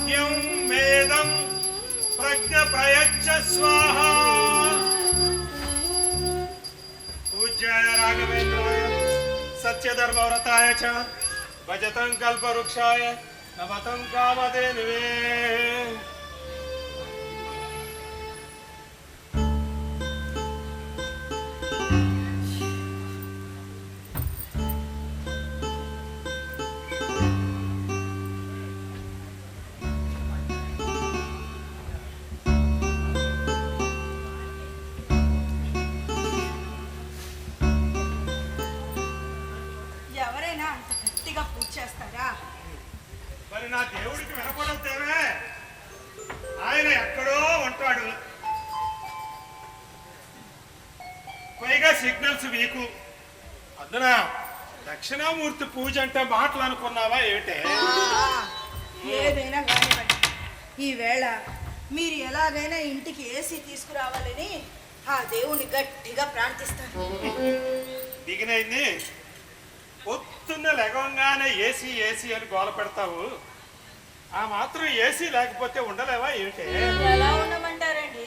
వాక్యం వేదం ప్రజ్ఞ ప్రయచ్చ స్వాహ. పూజ్యాయ రాఘవేంద్రాయ సత్యధర్మవ్రతాయ చ భజతం కల్పవృక్షాయ నమతం కామధేనువే. మరి నా దేవుడికి వినపడతేవే, ఆయన ఎక్కడో ఉంటాడు, పైగా సిగ్నల్స్ వీకు. అందున దక్షిణామూర్తి పూజ అంటే మాటలు అనుకున్నావా ఏమిటే? ఏదైనా కానివ్వండి, ఈవేళ మీరు ఎలాగైనా ఇంటికి ఏసీ తీసుకురావాలని ఆ దేవుణ్ణి గట్టిగా ప్రార్థిస్తాను. దిగినైంది పొద్దున్న లెగంగానే ఏసీ ఏసీ అని గోల పెడతావు. ఆ మాత్రం ఏసీ లేకపోతే ఉండలేవా ఏమిటే? ఎలా ఉండమంటారండి?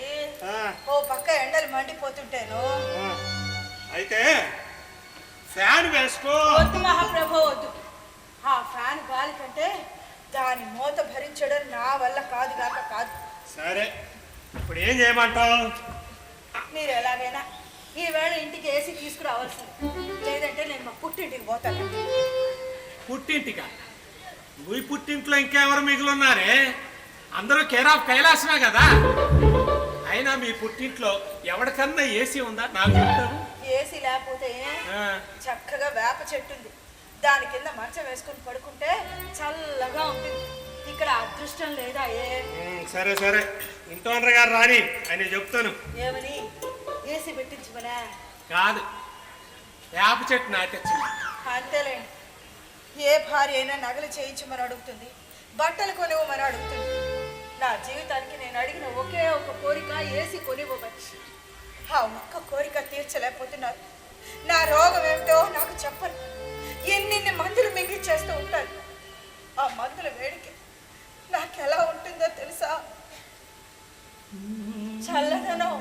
ఓ పక్క ఎండలు మండిపోతుంటేను. అయితే ఫ్యాన్ వేసుకో. వద్దు మహాప్రభు, వద్దు. ఆ ఫ్యాన్ గాలి కంటే దాని మూత భరించడం నా వల్ల కాదు కాక కాదు. సరే, ఇప్పుడు ఏం చేయమంటావు? మీరు ఎలాగైనా ఈవేళ ఇంటికి ఏసీ తీసుకురావాల్సింది, లేదంటే నేను మా పుట్టింటికి పోతాను. పుట్టింటికా? నువ్వు పుట్టింట్లో ఇంకెవరు మిగిలిన్నారే? అందరూ కేర్ ఆఫ్ కైలాసమే కదా. అయినా మీ పుట్టింట్లో ఎవరికన్నా ఏసీ ఉందా నాకు చెప్తారు? ఏసీ లేకపోతే చక్కగా వేప చెట్టు ఉంది, దాని కింద మంచం వేసుకుని పడుకుంటే చల్లగా ఉంటుంది. ఇక్కడ అదృష్టం లేదా? సరే సరే, ఇంట్లో గారు రాని అని చెప్తాను. ఏమని? ఏసీ పెట్టించమనా? కాదు, వేప చెట్టు నాటొచ్చింది. అంతేలేండి, ఏ భార్య అయినా నగలు చేయించమని అడుగుతుంది, బట్టలు కొనివ్వమని అడుగుతుంది. నా జీవితానికి నేను అడిగిన ఒకే ఒక కోరిక ఏసీ కొనివ్వమని. ఆ ఒక్క కోరిక తీర్చలేకపోతున్నారు. నా రోగం ఏమిటో నాకు చెప్పరు. ఎన్ని మందులు మింగిచ్చేస్తూ ఉంటారు. ఆ మందుల వేడికి నాకు ఎలా ఉంటుందో తెలుసా? చల్లదనం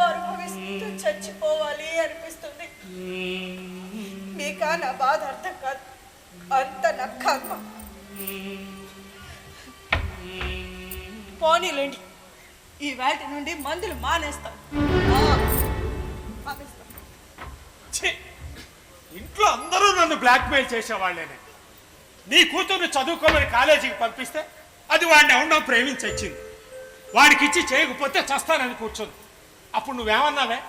అనుభవిస్తూ చచ్చిపోవాలి అనిపిస్తుంది. మీకా నా బాధ అర్థం కాదు, అంత నక్కమ్మ. పోనీలేండి, ఈ వేటి నుండి మందులు మానేస్తాం. ఇంట్లో అందరూ నన్ను బ్లాక్మెయిల్ చేసేవాళ్ళేనే. నీ కూతురు చదువుకోమని కాలేజీకి పంపిస్తే అది వాడిని ఎవరినో ప్రేమించొచ్చింది. వాడికి ఇచ్చి చేయకపోతే చస్తానని కూర్చొని. అప్పుడు నువ్వేమన్నావే?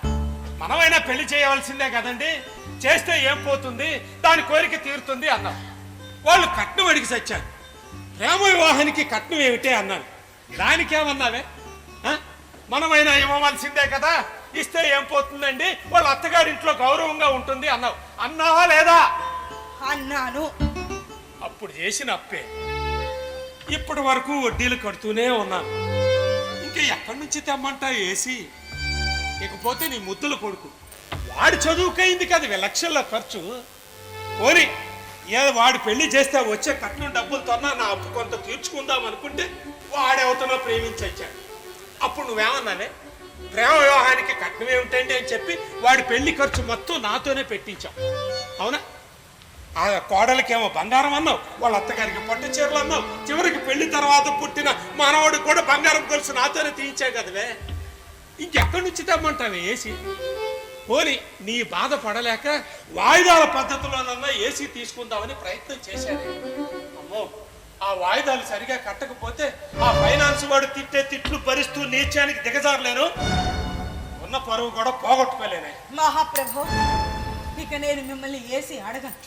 మనమైనా పెళ్లి చేయవలసిందే కదండి, చేస్తే ఏం పోతుంది, దాని కోరిక తీరుతుంది అన్నావు. వాళ్ళు కట్నం అడిగి చచ్చారు. ప్రేమ వివాహానికి కట్నం ఏమిటే అన్నాను. దానికేమన్నావే? మనమైనా ఇవ్వవలసిందే కదా, ఇస్తే ఏం పోతుందండి, వాళ్ళ అత్తగారింట్లో గౌరవంగా ఉంటుంది అన్నావు. అన్నావా లేదా? అన్నాను. అప్పుడు చేసిన అప్పే ఇప్పటి వరకు వడ్డీలు కడుతూనే ఉన్నాను. ఇంకా ఎక్కడి నుంచి తెమ్మంటా ఏసీ? ఇకపోతే నీ ముద్దుల కొడుకు, వాడి చదువుకైంది కదా లక్షల్లో ఖర్చు. పోనీ వాడు పెళ్లి చేస్తే వచ్చే కట్నం డబ్బులతోన్నా నా అప్పు కొంత తీర్చుకుందాం అనుకుంటే వాడెవతనో ప్రేమించొచ్చాడు. అప్పుడు నువ్వేమన్నావే? ప్రేమ వివాహానికి కట్నం ఏమిటండి అని చెప్పి వాడి పెళ్లి ఖర్చు మొత్తం నాతోనే పెట్టించావు, అవునా? ఆ కోడలికేమో బంగారం అన్నావు, వాళ్ళ అత్తగారికి పట్టు చీరలు అన్నావు, చివరికి పెళ్లి తర్వాత పుట్టిన మనవాడికి కూడా బంగారం ఖర్చు నాతోనే తీయించావు కదవే. ఇంకెక్కడి నుంచి తెమ్మంటావే ఏసీ? పోని నీ బాధ పడలేక వాయిదాల పద్ధతిలోనన్నా ఏసీ తీసుకుందామని ప్రయత్నం చేశాను. అమ్మో, ఆ వాయిదాలు సరిగా కట్టకపోతే ఆ ఫైనాన్స్ వాడు తిట్టే తిట్లు భరిస్తూ నీచానికి దిగజారలేను, ఉన్న పరువు కూడా పోగొట్టుకోలేనే. మహాప్రభు, ఇక నేను మిమ్మల్ని ఏసీ అడగను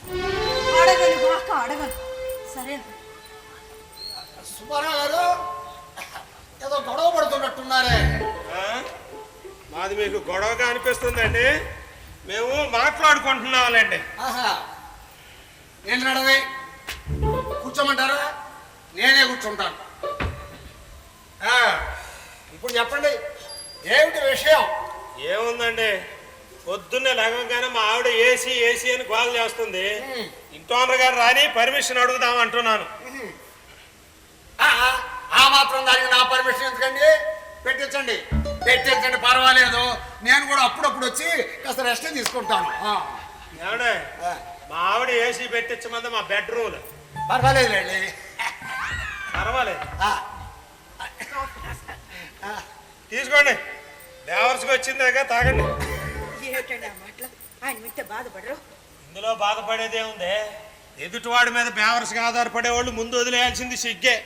సరేనా? సుబ్బారావు గారు ఏదో గొడవ పడుతున్నట్టున్నారే. మాది మీకు గొడవగా అనిపిస్తుందండి? మేము మాట్లాడుకుంటున్నాంలేండి. నేను నడవే కూర్చోమంటారా? నేనే కూర్చుంటాను. ఇప్పుడు చెప్పండి, ఏమిటి విషయం? ఏముందండి, పొద్దున్నే లేవగానే మా ఆవిడ ఏసీ ఏసీ అని గోల చేస్తుంది. ఇంట్లో గారు రాని పర్మిషన్ అడుగుదాం అంటున్నాను. ఆ మాత్రం దానికి నా పర్మిషన్ ఎందుకండి? పెట్టించండి పెట్టించండి, పర్వాలేదు. నేను కూడా అప్పుడప్పుడు వచ్చి కాస్త రెస్ట్ తీసుకుంటాను. ఏమండే మా ఆవిడ ఏసీ పెట్టించమంది మా బెడ్రూమ్. పర్వాలేదులేండి. పర్వాలేదు, తీసుకోండి. బేవర్స్కి వచ్చిందాక తాగండి. ఏమిటండి ఆ మాటలు? ఆయన వింటే బాధపడరు. ఇందులో బాధపడేదే ఉంది. ఎదుటివాడి మీద బేవర్స్గా ఆధారపడేవాళ్ళు ముందు వదిలేయాల్సింది సిగ్గే.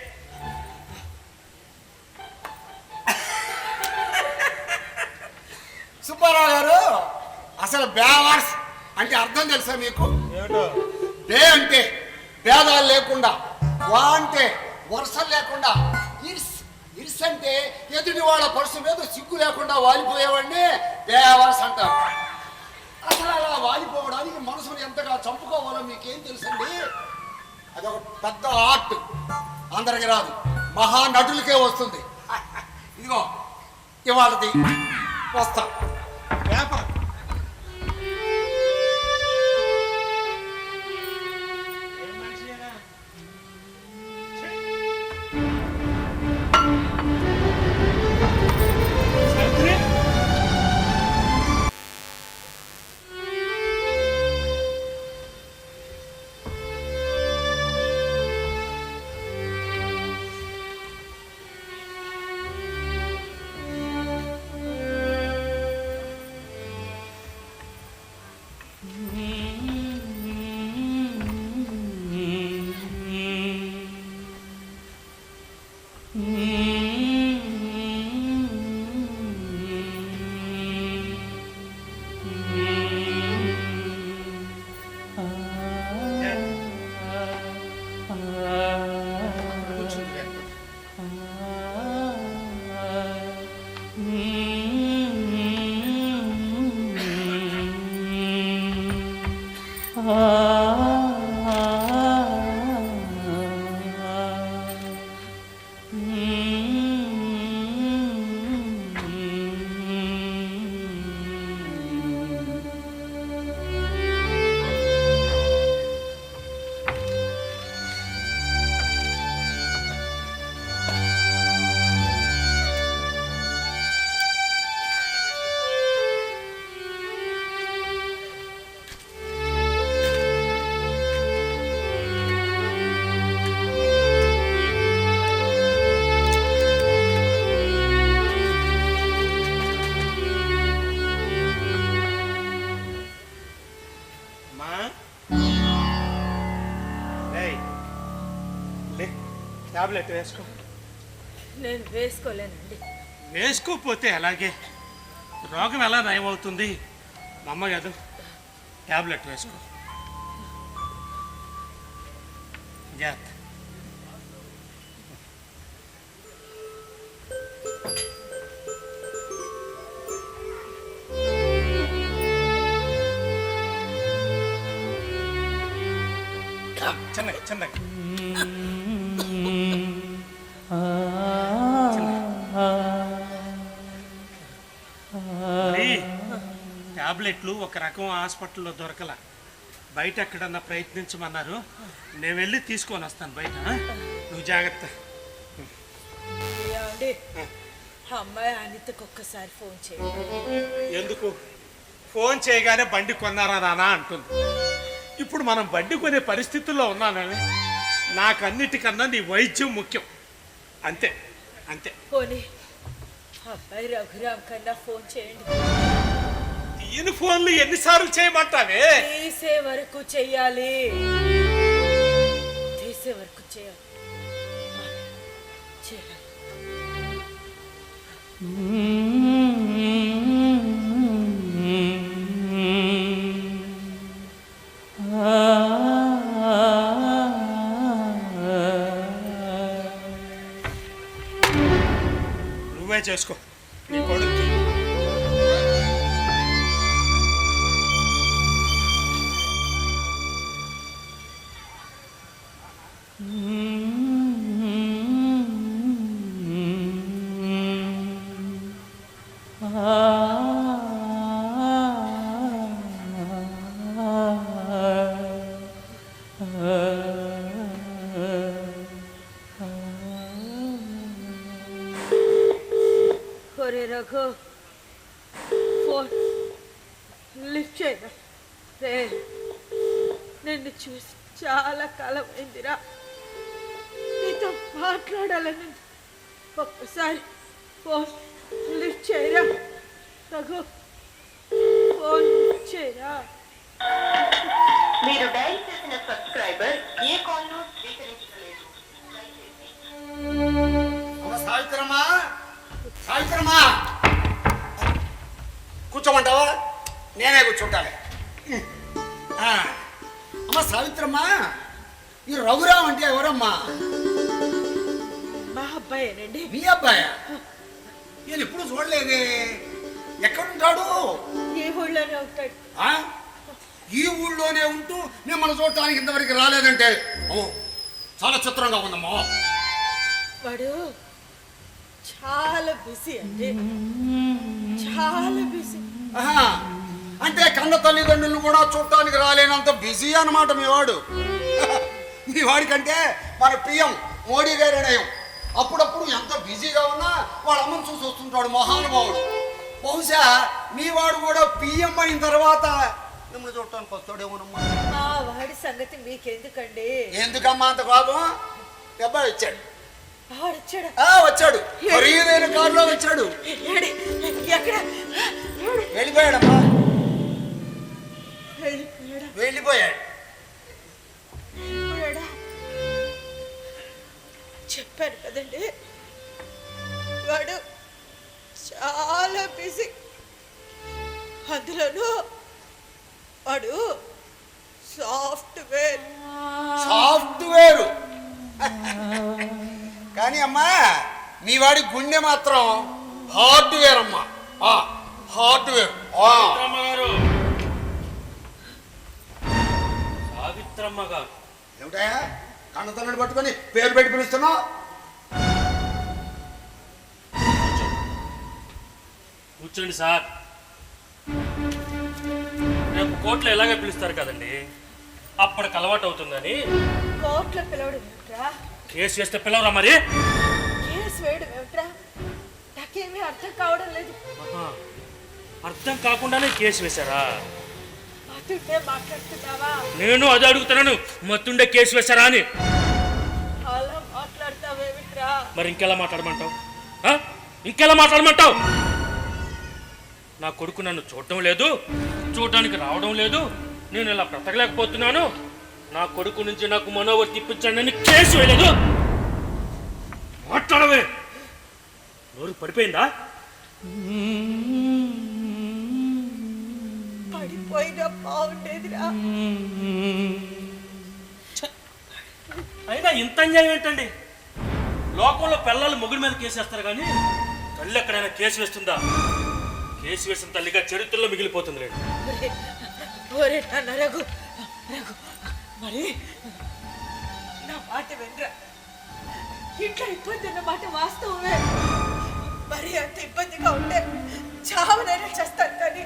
సుబ్బారావు గారు, అసలు బేవర్స్ అంటే అర్థం తెలుసా మీకు? ఏమిటో? బే అంటే భేదాలు లేకుండా, వా అంటే వరుసలు లేకుండా, ఇర్స్ ఇర్స్ అంటే ఎదుటి వాళ్ళ పరుసు మీద సిగ్గు లేకుండా వాలిపోయేవాడిని బేవర్స్ అంటారు. అసలు అలా వాలిపోవడానికి మనసును ఎంతగా చంపుకోవాలో మీకేం తెలుసండి? అదొక పెద్ద ఆర్ట్, అందరికి రాదు, మహానటులకే వస్తుంది. ఇదిగో ఇవాళది వస్తా. వ్యాపారం టాబ్లెట్ వేసుకో. నేను వేసుకోలేనండి. వేసుకోకపోతే అలాగే రోగం ఎలా నయమవుతుంది? మా అమ్మ కాదు, టాబ్లెట్ వేసుకో. జాగ్రత్త. చిన్నగా చిన్నగా. టాబ్లెట్లు ఒక రకం హాస్పిటల్లో దొరకల, బయట ఎక్కడన్నా ప్రయత్నించమన్నారు. నేను వెళ్ళి తీసుకొని వస్తాను బయట. నువ్వు జాగ్రత్త. ఏమండి, అమ్మాయి అనితకు ఒక్కసారి ఫోన్ చేయండి. ఎందుకు? ఫోన్ చేయగానే బండి కొన్నారా నానా అంటుంది. ఇప్పుడు మనం బండి కొనే పరిస్థితుల్లో ఉన్నానని, నాకన్నిటికన్నా నీ వైద్యం ముఖ్యం. అంతే అంతే. పోనీ అబ్బాయి రఘురామ్ కన్నా ఫోన్ చేయండి. దీని ఫోన్లు ఎన్నిసార్లు చేయమంటావే? తీసే వరకు చెయ్యాలి, తీసే వరకు చేయాలి. నువ్వే చేసుకో నీ కొడుకు. రఘు ఫోన్ లిఫ్ట్ చేయరా రే, నిన్ను చూసి చాలా కాలం అయిందిరా, నీతో మాట్లాడాలని. ఒక్కసారి ఫోన్ లిఫ్ట్ చేయరా రఘు, ఫోన్ లిఫ్ట్ చేయరా. మీరు డైల్ చేసిన సబ్స్క్రైబర్ ఏ కాల్ను స్వీకరించలేదు. సావిత్రమ్మా, సావిత్రమ్మా, కూర్చోమంటావా? నేనే కూర్చుంటాను. అమ్మ సావిత్రమ్మా, ఈ రఘురామ్ అంటే ఎవరమ్మా? మా అబ్బాయేనండి. మీ అబ్బాయా? నేను ఎప్పుడు చూడలేదే. ఎక్కడుంటాడు? ఏ ఊళ్ళోనే ఉంటాడు. ఈ ఊళ్ళోనే ఉంటూ మిమ్మల్ని చూడటానికి ఇంతవరకు రాలేదంటే చాలా చిత్రంగా ఉందమ్మా. వాడు చాలా బిజీ అండి, చాలా బిజీ. అంటే కన్న తల్లిదండ్రులను కూడా చూడటానికి రాలేనంత బిజీ అన్నమాట మీ వాడు. మీ వాడికంటే మన పిఎం మోడీ గారి నయం. అప్పుడప్పుడు ఎంత బిజీగా ఉన్నా వాళ్ళ అమ్మను చూసి వస్తుంటాడు మహానుభావుడు. బహుశా మీ వాడు కూడా పిఎం అయిన తర్వాత మిమ్మల్ని చూడటానికి వస్తాడేమోనమ్మా. మా వాడి సంగతి మీకెందుకండి? ఎందుకమ్మా అంత కోపం? అబ్బాయి వచ్చాడు. వాడొచ్చాడా? వచ్చాడు, ఖరీదైన కారులో వచ్చాడు. ఎక్కడ? వెళ్ళిపోయాడమ్మా. వెళ్ళిపోయాడా? వెళ్ళిపోయాడు. చెప్పాను కదండి, వాడు చాలా బిజీ. అందులోనూ వాడు సాఫ్ట్వేర్. కానీ అమ్మా మీ వాడి గుండె మాత్రం హార్డ్వేర్ అమ్మా. హార్డ్వేర్. సావిత్రమ్మ గారు ఏమిటా కన్నతల్లిని పట్టుకొని పేరు పెట్టి పిలుస్తున్నావు? కూర్చోండి సార్. రేపు కోర్టులో ఎలాగే పిలుస్తారు కదండి, అప్పటికి అలవాటు అవుతుందని. కోర్టులో పిలవడం ఏమిట్రా? కేసు వేస్తే పిలవరా మరి? కేసు వేయడం ఏమిట్రా? నాకేమీ అర్థం కావడం లేదు. అర్థం కాకుండానే కేసు వేశారా? మతుండే మాట్లాడుతున్నావా? నేను అదే అడుగుతున్నాను, మత్తుండే కేసు వేశారా అని. అలా మాట్లాడతావేమిట్రా? మరి ఇంకెలా మాట్లాడమంటావు? ఇంకెలా మాట్లాడమంటావు? నా కొడుకు నన్ను చూడటం లేదు, చూడటానికి రావడం లేదు, నేను ఇలా బ్రతకలేకపోతున్నాను, నా కొడుకు నుంచి నాకు మనోవర్ తిప్పించండి అని కేసు వేయలేదు. మాట్లాడవే, నోరు పడిపోయిందా? పడిపోయినా బాగుండేదిరా. అయినా ఇంత అన్యాయం ఏంటండి? లోకంలో పిల్లలు మొగుడి మీద కేసు వేస్తారు కానీ తల్లి ఎక్కడైనా కేసు వేస్తుందా? కేసు వేసిన తల్లిగా చరిత్రలో మిగిలిపోతుంది లేదు. ఒరే నాన్న రఘు, మరి నా మాట వినరా. ఇట్లా ఇబ్బంది ఉన్న మాట వాస్తవమే. మరి అంత ఇబ్బందిగా ఉంటే చావనైనా చేస్తాను, కానీ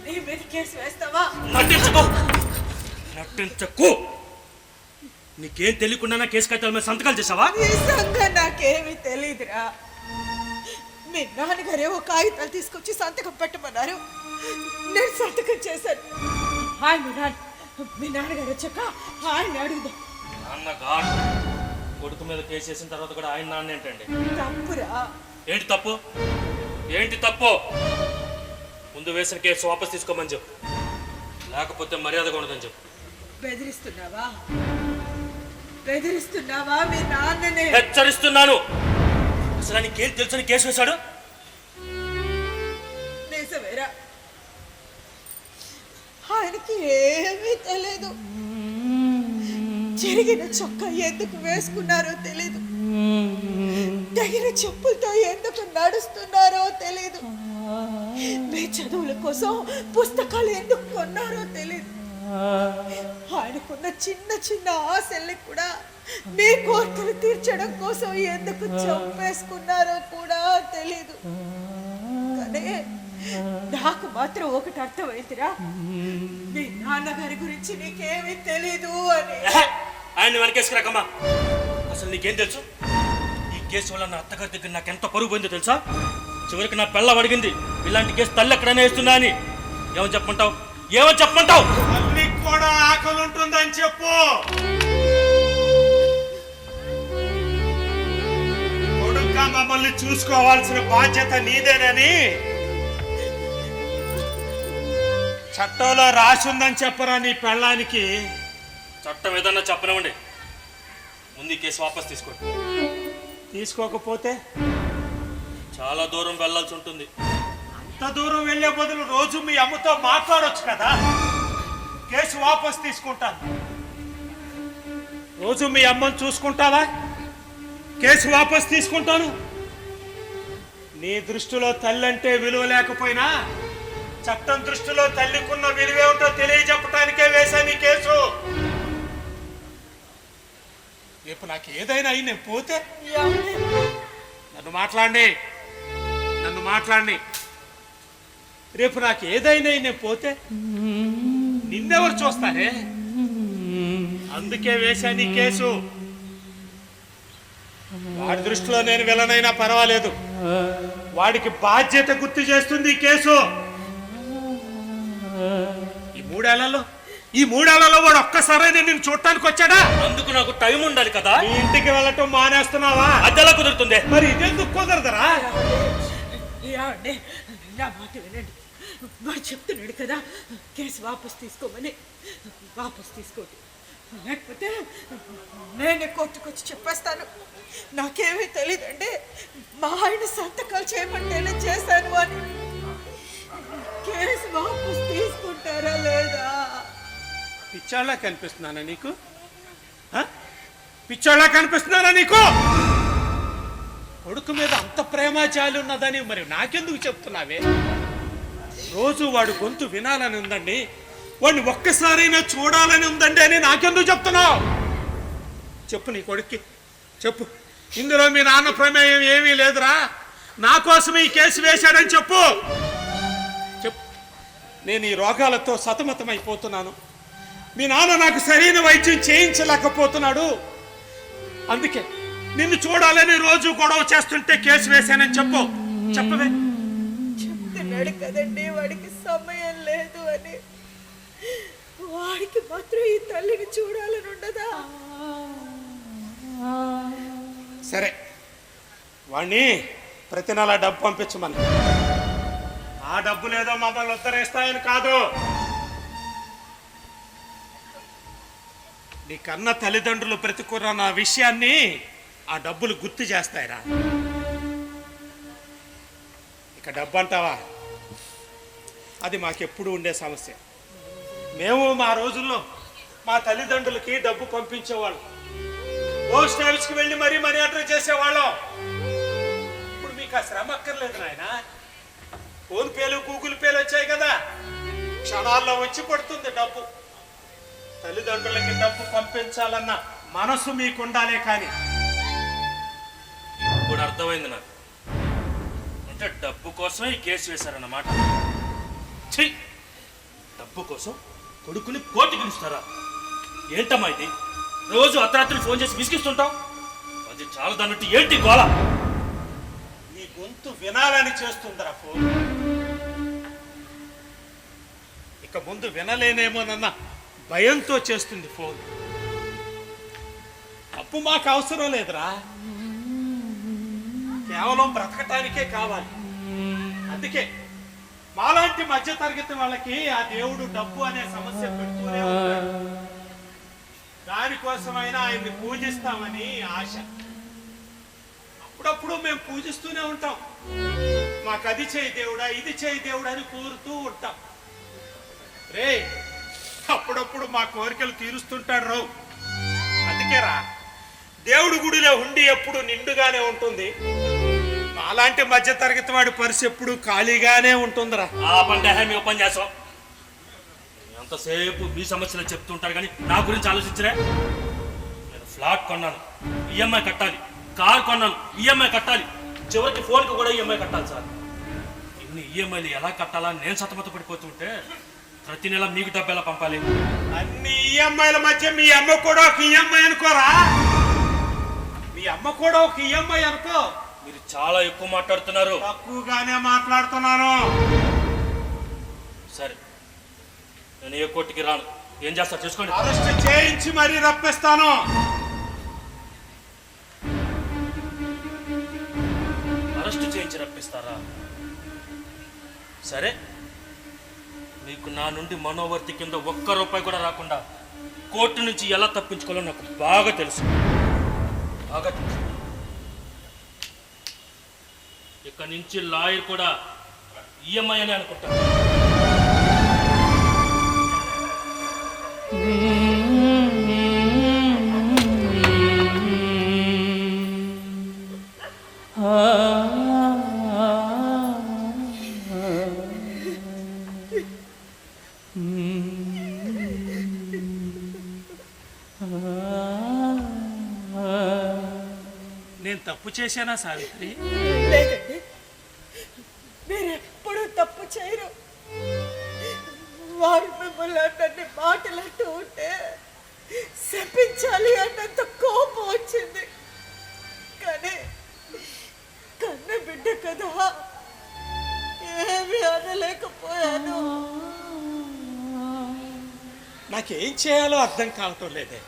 నీ మీద కేసు వేస్తావా? నటించకు. నీకేం తెలియకుండా కేసు కాగితాల మీద సంతకాలు చేసావా? నిజంగా నాకేమీ తెలీదురా. మీ నాన్నగారే ఒక కాగితాలు తీసుకొచ్చి సంతకం పెట్టమన్నారు, నేను సంతకం చేశాను. మీ నాన్నగారు వచ్చాక ఆయన అడుగుదాం. నాన్నగారు కొడుకు మీద కేసు వేసిన తర్వాత కూడా ఆయన నాన్న ఏంటండి? తప్పురా. ఏంటి తప్పు? ఏంటి తప్పు? ముందు వేసిన కేసు వాపస్ తీసుకోమని చెప్పు, లేకపోతే మర్యాదగా ఉండదని చెప్పు. బెదిరిస్తున్నావా? బెదిరిస్తున్నావా మీ నాన్ననే? హెచ్చరిస్తున్నాను. అసలు నీకేం తెలుసని కేసు వేశాడు? నిజమేరా, ఆయనకి ఏమీ తెలియదు. చెరిగిన చొక్కా ఎందుకు వేసుకున్నారో తెలీదు, తగిన చెప్పులతో ఎందుకు నడుస్తున్నారో తెలీదు, మీ చదువుల కోసం పుస్తకాలు ఎందుకు కొన్నారో తెలీదు. ఆయనకున్న చిన్న చిన్న ఆశల్ని కూడా మీ కోరికలు తీర్చడం కోసం ఎందుకు చంపేసుకున్నారో కూడా తెలీదు. కానీ నాకు మాత్రం ఒకటి అర్థమైందిరా, మీ నాన్నగారి గురించి నీకేమీ తెలీదు అని. ఆయన్ని వెనకేసుకురాకమ్మా. అసలు నీకేం తెలుసు? ఈ కేసు వల్ల నా అత్తగారి దగ్గర నాకు ఎంత పరుగు పోయిందో తెలుసా? చివరికి నా పిల్ల అడిగింది ఇలాంటి కేసు తల్లి ఎక్కడైనా వేస్తున్నా అని. ఏమని చెప్పమంటావు? ఏమని చెప్పమంటావు? తల్లికి కూడా ఆకలి ఉంటుందని చెప్పు. కొడుగ్గా మమ్మల్ని చూసుకోవాల్సిన బాధ్యత నీదేనని చట్టంలో రాసి ఉందని చెప్పరా నీ పెళ్ళానికి? చట్టం ఏదన్నా చెప్పనివ్వండి, ముందు ఈ కేసు వాపస్ తీసుకోండి. తీసుకోకపోతే చాలా దూరం వెళ్ళాల్సి ఉంటుంది. అంత దూరం వెళ్ళే బదులు రోజు మీ అమ్మతో మాట్లాడొచ్చు కదా. కేసు వాపస్ తీసుకుంటాను. రోజు మీ అమ్మని చూసుకుంటావా? కేసు వాపస్ తీసుకుంటాను. నీ దృష్టిలో తల్లి అంటే విలువ లేకపోయినా చట్టం దృష్టిలో తల్లికున్న విలువేమిటో తెలియజెప్పటానికే వేశాను ఈ కేసు. రేపు నాకు ఏదైనా అయి నేను పోతే నన్ను మాట్లాడి రేపు నాకు ఏదైనా అయి నేను పోతే నిన్నెవరు చూస్తారే? అందుకే వేశాను ఈ కేసు. వాడి దృష్టిలో నేను విలనైనా పర్వాలేదు, వాడికి బాధ్యత గుర్తు చేస్తుంది ఈ కేసు. ఈ మూడేళ్లలో వాడు ఒక్కసారైనా నిన్ను చూడటానికి వచ్చాడా? అందుకు నాకు టైం ఉండాలి కదా. నీ ఇంటికి వెళ్ళటం మానేస్తున్నావా? అద్దెలా కుదురుతుంది? మరి ఇదెందుకు కుదరదరా? ఏమండి, నా మాట వినండి. వాడు చెప్తున్నాడు కదా కేసు వాపస్ తీసుకోమని. వాపస్ తీసుకోండి, లేకపోతే నేనే కోర్టుకొచ్చి చెప్పేస్తాను. నాకేమీ తెలియదండి, మా ఆయన సంతకాలు చేయమంటేనే చేశాను అని. కేసు వాపస్ తీసుకుంటారా లేదా? పిచ్చాళ్ళ కనిపిస్తున్నానా నీకు? పిచ్చాళ్ళ కనిపిస్తున్నానా నీకు? కొడుకు మీద అంత ప్రేమ జాలి ఉన్నదని మరి నాకెందుకు చెప్తున్నావే? రోజు వాడు గొంతు వినాలని ఉందండి, వాడిని ఒక్కసారైనా చూడాలని ఉందండి అని నాకెందుకు చెప్తున్నావు? చెప్పు నీ కొడుక్కి చెప్పు, ఇందులో మీ నాన్న ప్రమేయం ఏమీ లేదురా, నా కోసం ఈ కేసు వేశాడని చెప్పు. చెప్పు, నేను ఈ రోగాలతో సతమతమైపోతున్నాను, మీ నాన్న నాకు సరైన వైద్యం చేయించలేకపోతున్నాడు, అందుకే నిన్ను చూడాలని రోజు గొడవ చేస్తుంటే కేసు వేశానని చెప్పు. చెప్పవే. చెప్తున్నాడు కదండి వాడికి సమయం లేదు అని. వాడికి మాత్రం ఈ తల్లిని చూడాలని ఉండదా? సరే, వాణ్ణి ప్రతి నెల డబ్బు పంపించమని. ఆ డబ్బు లేదో మమ్మల్ని ఉద్ధరిస్తాయని కాదు, నీ కన్న తల్లిదండ్రులు బ్రతికున్న నా విషయాన్ని ఆ డబ్బులు గుర్తు చేస్తాయిరా. ఇక డబ్బు అంటావా, అది మాకెప్పుడు ఉండే సమస్య. మేము మా రోజుల్లో మా తల్లిదండ్రులకి డబ్బు పంపించేవాళ్ళం, పోస్ట్ ఆఫీస్కి వెళ్ళి మరీ మనీ ఆర్డర్ చేసేవాళ్ళం. ఇప్పుడు మీకు ఆ శ్రమ అక్కర్లేదు నాయన. ఫోన్ పేలు గూగుల్ పేలు వచ్చాయి కదా, క్షణాల్లో వచ్చి పడుతుంది డబ్బు. తల్లిదండ్రులకి డబ్బు పంపించాలన్న మనసు మీకు ఉండాలే కానీ. ఇప్పుడు అర్థమైంది నాకు, అంటే డబ్బు కోసమే ఈ కేసు వేశారన్నమాట. ఛీ, డబ్బు కోసం కొడుకుని కోర్టుకి పిలుస్తారా? ఏంటమ్మా ఇది? రోజు అర్ధరాత్రి ఫోన్ చేసి విసిగిస్తుంటావు, అది చాలా దన్నట్టు ఏంటి గోళ? నీ గొంతు వినాలని చేస్తుందిరా ఫోన్. ఇక ముందు వినలేనేమోనన్న భయంతో చేస్తుంది ఫోన్. అప్పు మాకు అవసరం లేదురా, కేవలం బ్రతకటానికే కావాలి. అందుకే మాలాంటి మధ్య తరగతి వాళ్ళకి ఆ దేవుడు డబ్బు అనే సమస్య పెడుతూనే ఉంటాడు. దానికోసమైనా ఆయన్ని పూజిస్తామని ఆశ. అప్పుడప్పుడు మేము పూజిస్తూనే ఉంటాం, మాకు అది చేయి దేవుడా, ఇది చేయి దేవుడా అని కోరుతూ ఉంటాం. రే, అప్పుడప్పుడు మా కోరికలు తీరుస్తుంటాడు రావు. అందుకేరా దేవుడి గుడిలో హుండీ ఎప్పుడు నిండుగానే ఉంటుంది, అలాంటి మధ్య తరగతి వాడి పరిస్థితి ఎప్పుడు ఖాళీగానే ఉంటుందిరా. ఆ పంట మీ పని చేస్తాం, ఎంతసేపు మీ సమస్యలు చెప్తుంటారు కానీ నా గురించి ఆలోచించరే. నేను ఫ్లాట్ కొన్నాను, ఈఎంఐ కట్టాలి, కార్ కొన్నాను, ఈఎంఐ కట్టాలి, చివరికి ఫోన్కి కూడా ఈఎంఐ కట్టాలి సార్. ఇన్ని ఈఎంఐలు ఎలా కట్టాలా నేను సతమత పడిపోతుంటే ప్రతి నెల మీకు డబ్బు ఎలా పంపాలి? అన్ని ఈఎంఐల మధ్య మీ అమ్మ కూడా ఒక ఈఎంఐ అనుకోరా? మీ అమ్మ కూడా ఒక ఈఎంఐ అనుకో, మీరు చాలా ఎక్కువ మాట్లాడుతున్నారు. తక్కువగానే మాట్లాడుతున్నాను. సరే, నేను ఏ కోర్టుకి రాను. ఏం చేస్తా చూసుకోండి. అరెస్ట్ చేయించి మరీ రప్పిస్తాను. అరెస్ట్ చేయించి రప్పిస్తారా? సరే, మీకు నా నుండి మనోవర్తి కింద ఒక్క రూపాయి కూడా రాకుండా కోర్టు నుంచి ఎలా తప్పించుకోవాలో నాకు బాగా తెలుసు. బాగా తెలుసు. ఇక నుంచి లాయర్ కూడా ఈఎంఐ అని అనుకుంటాను. నేను తప్పు చేశానా సావిత్రి? లేదండి, మీరెప్పుడు తప్పు చేయరు. వారు మిమ్మల్ని అన్నీ మాటలంటూ ఉంటే శపించాలి అన్నంత కోపం వచ్చింది. కానీ కన్న బిడ్డ కదా, ఏమీ అనలేకపోయాను. నాకేం చేయాలో అర్థం కావటం లేదే.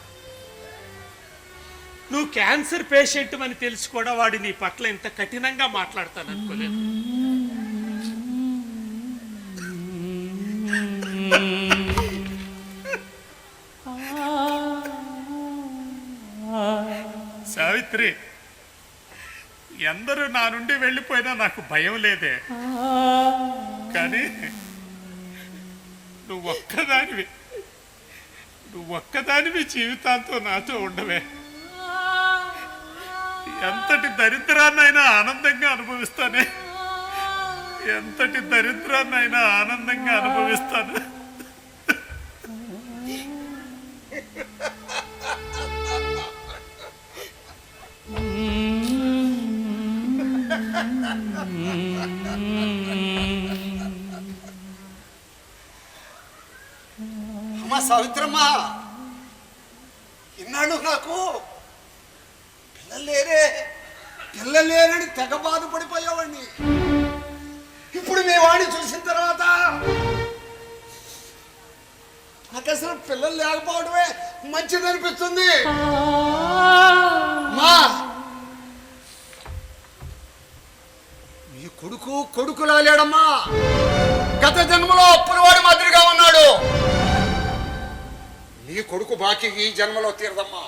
నువ్వు క్యాన్సర్ పేషెంట్ అని తెలిసి కూడా వాడు నీ పట్ల ఇంత కఠినంగా మాట్లాడతాను అనుకోలేదు. సావిత్రి, ఎందరూ నా నుండి వెళ్ళిపోయినా నాకు భయం లేదే. కానీ నువ్వు ఒక్కదానివి జీవితాంతో నాతో ఉండవే. ఎంతటి దరిద్రాన్నైనా ఆనందంగా అనుభవిస్తానే. ఎంతటి దరిద్రాన్నైనా ఆనందంగా అనుభవిస్తాను. అమ్మా సావిత్రమ్మ, ఇన్నాళ్ళు నాకు పిల్లలేరని తెగ బాధపడిపోయేవాడిని. ఇప్పుడు మీ వాడిని చూసిన తర్వాత నాకు అసలు పిల్లలు లేకపోవడమే మంచిది అనిపిస్తుంది. మీ కొడుకులా లేడమ్మా. గత జన్మలో అప్పుల వాడి మాదిరిగా ఉన్నాడు. నీ కొడుకు బాకీ ఈ జన్మలో తీరదమ్మా.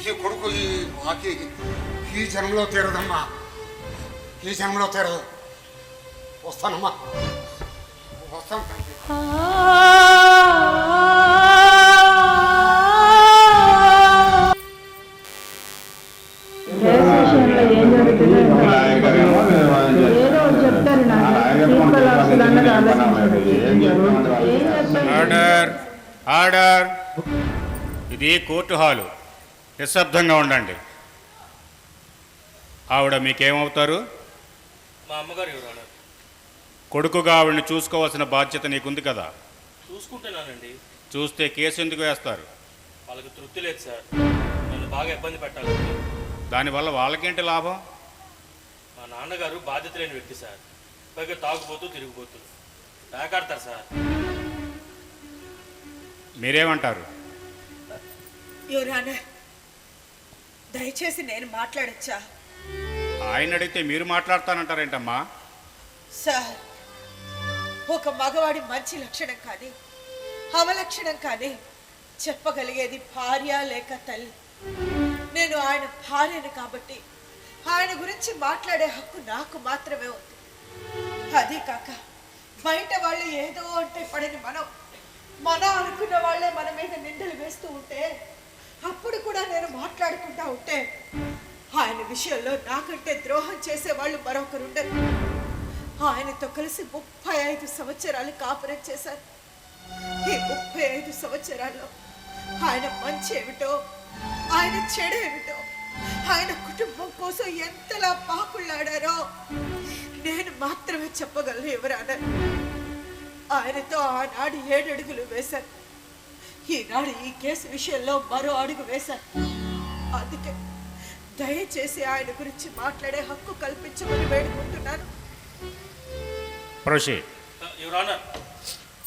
ఈ కొడుకు ఈ బాకీ ఈ జన్మలో తీరదమ్మా. ఈ జన్మలో తీరదు. వస్తానమ్మా, వస్తాను. Order order. ఇది కోర్టు హాలు. నిశ్శబ్దంగా ఉండండి. ఆవిడ మీకేమవుతారు? మా అమ్మగారు ఎవరు? కొడుకుగా ఆవిడని చూసుకోవాల్సిన బాధ్యత నీకుంది కదా. చూసుకుంటున్నానండి. చూస్తే కేసు ఎందుకు వేస్తారు? వాళ్ళకి తృప్తి లేదు సార్. నన్ను బాగా ఇబ్బంది పెట్టాలి. దానివల్ల వాళ్ళకేంటి లాభం? మా నాన్నగారు బాధ్యత లేని వ్యక్తి సార్. పైగా తాగుపోతూ తిరిగిపోతూ పేకాడతారు సార్. మీరేమంటారు? యువరానర్, దయచేసి నేను మాట్లాడచ్చా? ఆయన అడిగితే మీరు మాట్లాడతానంటారేంటమ్మా? సార్, ఒక మగవాడి మంచి లక్షణం కానీ అవలక్షణం కానీ చెప్పగలిగేది భార్య లేక తల్లి. నేను ఆయన భార్యను కాబట్టి ఆయన గురించి మాట్లాడే హక్కు నాకు మాత్రమే ఉంది. అదే కాక బయట వాళ్ళు ఏదో అంటే పడని మనం అనుకున్న వాళ్ళే మన మీద నిందలు వేస్తూ ఉంటే అప్పుడు కూడా నేను మాట్లాడుకుంటా ఉంటే ఆయన విషయంలో నాకంటే ద్రోహం చేసే వాళ్ళు మరొకరు ఉండరు. ఆయనతో కలిసి 35 సంవత్సరాలు కాపురం చేశారు. ఈ 35 సంవత్సరాల్లో ఆయన మంచి ఏమిటో, ఆయన చెడేమిటో, ఆయన కుటుంబం కోసం ఎంతలా పాకుళ్ళాడారో నేను మాత్రమే చెప్పగలను. ఎవరన్నా ఆయనతో ఆనాడు 7 అడుగులు వేశారు. ఈనాడు ఈ కేసు విషయంలో మరో అడుగు వేశారు. అందుకే దయచేసి ఆయన గురించి మాట్లాడే హక్కు కల్పించమని వేడుకుంటున్నాను. ప్రొసీడ్. యువర్ ఆనర్,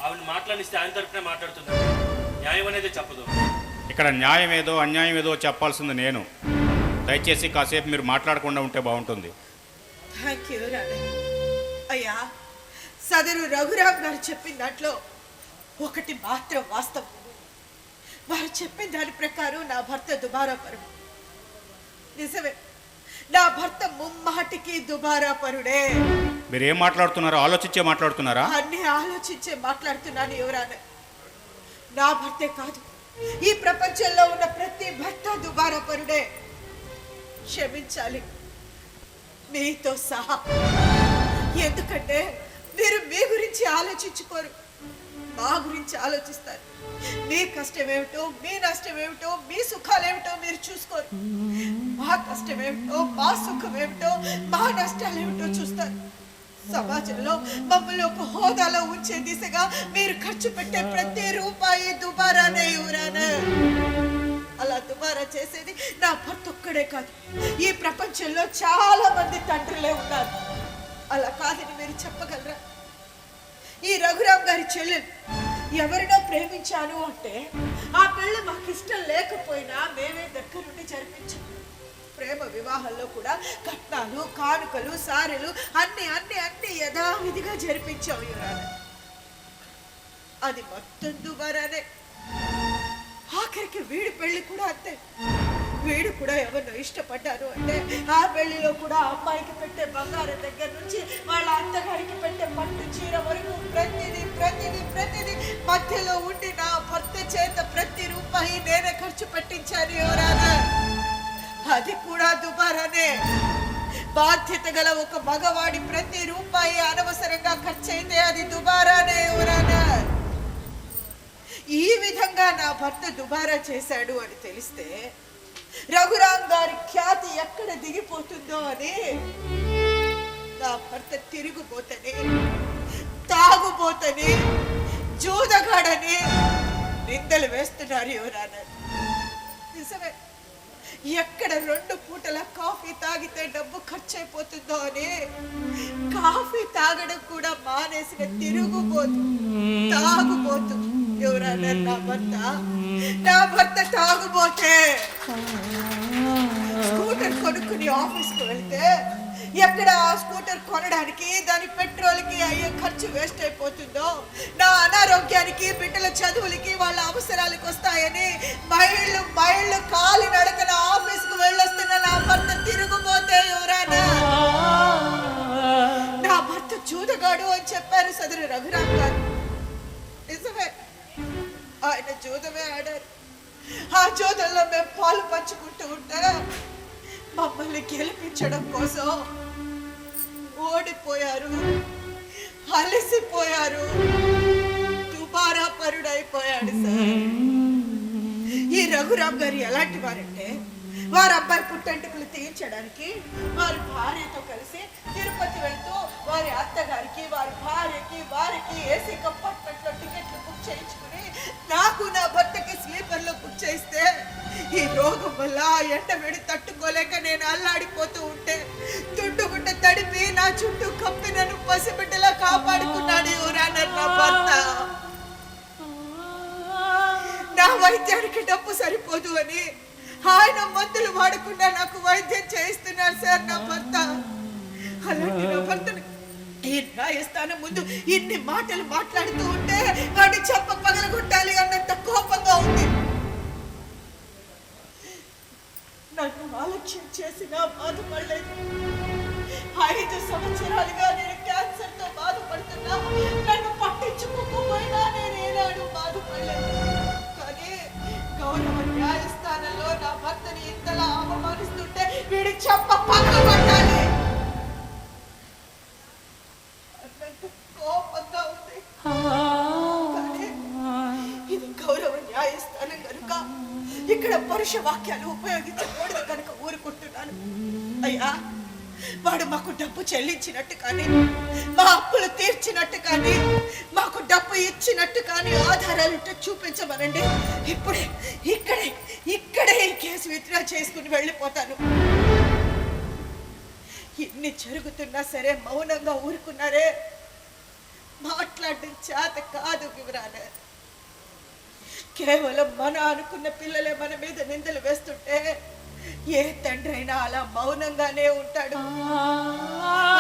ఆవిడ మాట్లాడిస్తే ఆయన తరపునే మాట్లాడుతున్నాను. న్యాయం అనేది చెప్పదు. ఇక్కడ న్యాయం ఏదో అన్యాయం ఏదో చెప్పాల్సింది నేను. దయచేసి కాసేపు మీరు మాట్లాడకుండా ఉంటే బాగుంటుంది. థ్యాంక్ యూ రాణి. అయ్యా, సదరు రఘురామ్ గారు చెప్పిన దాంట్లో ఒకటి మాత్రం వాస్తవం. వారు చెప్పిన దాని ప్రకారం నా భర్త దుబారా పరుడు. నిజమే, నా భర్త ముమ్మాటికి దుబారా పరుడే. మీరు ఏం మాట్లాడుతున్నారో ఆలోచించే మాట్లాడుతున్నారా? అన్ని ఆలోచించే మాట్లాడుతున్నాను యువరానే. నా భర్తే కాదు, ఈ ప్రపంచంలో ఉన్న ప్రతి భర్త దుబారా పరుడే. క్షమించాలి, మీతో సహా. ఎందుకంటే మీరు మీ గురించి ఆలోచించుకోరు, మా గురించి ఆలోచిస్తారు. మీ కష్టం ఏమిటో, మీ నష్టం ఏమిటో, మీ సుఖాలు ఏమిటో మీరు చూసుకోరు. మా కష్టం ఏమిటో, మా సుఖం ఏమిటో, మా నష్టాలు ఏమిటో చూస్తారు. సమాజంలో మమ్మల్ని ఒక హోదాలో ఉంచే దిశగా మీరు ఖర్చు పెట్టే ప్రతి రూపాయి దుబారానే యువరానే. అలా దుబారా చేసేది నా భర్త ఒక్కడే కాదు, ఈ ప్రపంచంలో చాలా మంది తండ్రులే ఉన్నారు. అలా కాదని మీరు చెప్పగలరా? ఈ రఘురామ్ గారి చెల్లెలు ఎవరినో ప్రేమించాను అంటే ఆ పెళ్ళి మాకు ఇష్టం లేకపోయినా మేమే దగ్గరుండి జరిపించాం. ప్రేమ వివాహంలో కూడా కట్నాలు, కానుకలు, సారెలు అన్ని అన్ని అన్ని యథావిధిగా జరిపించాం యువరాన. అది మొత్తం దుబారానే. ఆఖరికి వీడి పెళ్లి కూడా అంతే. వీడు కూడా ఎవరినో ఇష్టపడ్డారు అంటే ఆ పెళ్లిలో కూడా అమ్మాయికి పెట్టే బంగారం దగ్గర నుంచి వాళ్ళ అత్తగారికి పెట్టే పట్టు చీర వరకు ప్రతిదీ ప్రతిదీ ప్రతిదీ మధ్యలో ఉండి నా భర్త చేత ప్రతి రూపాయి నేనే ఖర్చు పెట్టించాను యువరానా. అది కూడా దుబారానే. బాధ్యత గల ఒక మగవాడి ప్రతి రూపాయి అనవసరంగా ఖర్చయితే అది దుబారానే యువరానా. ఈ విధంగా నా భర్త దుబారా చేశాడు అని తెలిస్తే రఘురామ్ గారి ఖ్యాతి ఎక్కడ దిగిపోతుందో అని నా భర్త తిరుగుబోతని, తాగుబోతని, జూదగాడని నిందలు వేస్తున్నారు యువరానా. నిజమే, ఎక్కడ 2 పూటల కాఫీ తాగితే డబ్బు ఖర్చు అయిపోతుందో అని కాఫీ తాగడం కూడా మానేసిన తిరుగుబోతు, తాగుబోతు ఎవరన్నా నా భర్త తాగుబోతే. స్కూటర్ కొనుక్కుని ఆఫీస్కి వెళ్తే ఎక్కడ ఆ స్కూటర్ కొనడానికి దాని పెట్రోల్కి అయ్యే ఖర్చు వేస్ట్ అయిపోతుందో, నా అనారోగ్యానికి, బిడ్డల చదువులకి, వాళ్ళ అవసరాలకు వస్తాయని మైళ్ళు మైళ్ళు కాలి నడకన ఆఫీస్కి వెళ్ళొస్తున్న నా భర్త తిరుగుబోతే ఎవరానా. నా భర్త జూదగాడు అని చెప్పారు సదరు రఘురామ్ గారు. నిజమే, ఆయన జూదమే ఆడారు. ఆ జూదంలో మేము పాలు పంచుకుంటూ ఉంటే మమ్మల్ని గెలిపించడం కోసం ఓడిపోయారు, అలసిపోయారు, దుబారా పరుడైపోయాడు సార్. ఈ రఘురామ్ గారు ఎలాంటి వారంటే వారి అబ్బాయి పుట్టెంటుకలు తీయించడానికి వారి భార్యతో కలిసి తిరుపతి వెళ్తూ వారి అత్తగారికి, వారి భార్యకి, వారికి ఏసీ కంపార్ట్మెంట్లో టికెట్లు బుక్ చేయించుకుని నాకు నా భర్తకి స్లీపర్లో బుక్ చేస్తే ఈ రోగం వల్ల ఎండ వేడి తట్టుకోలేక నేను అల్లాడిపోతూ ఉంటే తుండుగుంట తడిపి నా చుట్టూ కప్పి నన్ను పసిబిడ్డలా కాపాడుకున్నాడు యువరానా నా భర్త. నా వైద్యానికి డబ్బు సరిపోదు అని ఆయన మందులు వాడకుండా నాకు వైద్యం చేయిస్తున్నారు సార్ నా భర్త. అలాంటి నా భర్తను ఈ న్యాయస్థానం ముందు ఇన్ని మాటలు మాట్లాడుతూ ఉంటే వాడిని చెప్ప పగలగొట్టాలి అన్నంత కోపంగా ఉంది. నన్ను ఆలక్ష్యం చేసినా బాధపడలేదు. 5 సంవత్సరాలుగా నేను క్యాన్సర్తో బాధపడుతున్నా, నన్ను పట్టించుకోకపోయినా నేను ఏనాడు బాధపడలేదు. కానీ గౌరవ న్యాయస్థానంలో నా భర్తని ఇంతలా అవమానిస్తుంటే వీడి చెప్ప పగలగొట్టాలి అన్నంత కోపంగా ఉంది. కానీ ఇది గౌరవ న్యాయస్థానం కనుక ఇక్కడ పరుష వాక్యాలు ఉపయోగించకూడదు కనుక ఊరుకుంటున్నాను. అయ్యా, వాడు మాకు డబ్బు చెల్లించినట్టు కానీ మా అప్పులు తీర్చినట్టు కానీ మాకు డబ్బు ఇచ్చినట్టు కానీ ఆధారాలుంటే చూపించమనండి. ఇప్పుడే ఇక్కడే ఈ కేసు విత్డ్రా చేసుకుని వెళ్ళిపోతాను. ఇన్ని జరుగుతున్నా సరే మౌనంగా ఊరుకున్నారే. మాట్లాడడం చేత కాదు వివరాలు. కేవలం మన అనుకున్న పిల్లలే మన మీద నిందలు వేస్తుంటే ఏ తండ్రి అయినా అలా మౌనంగానే ఉంటాడు.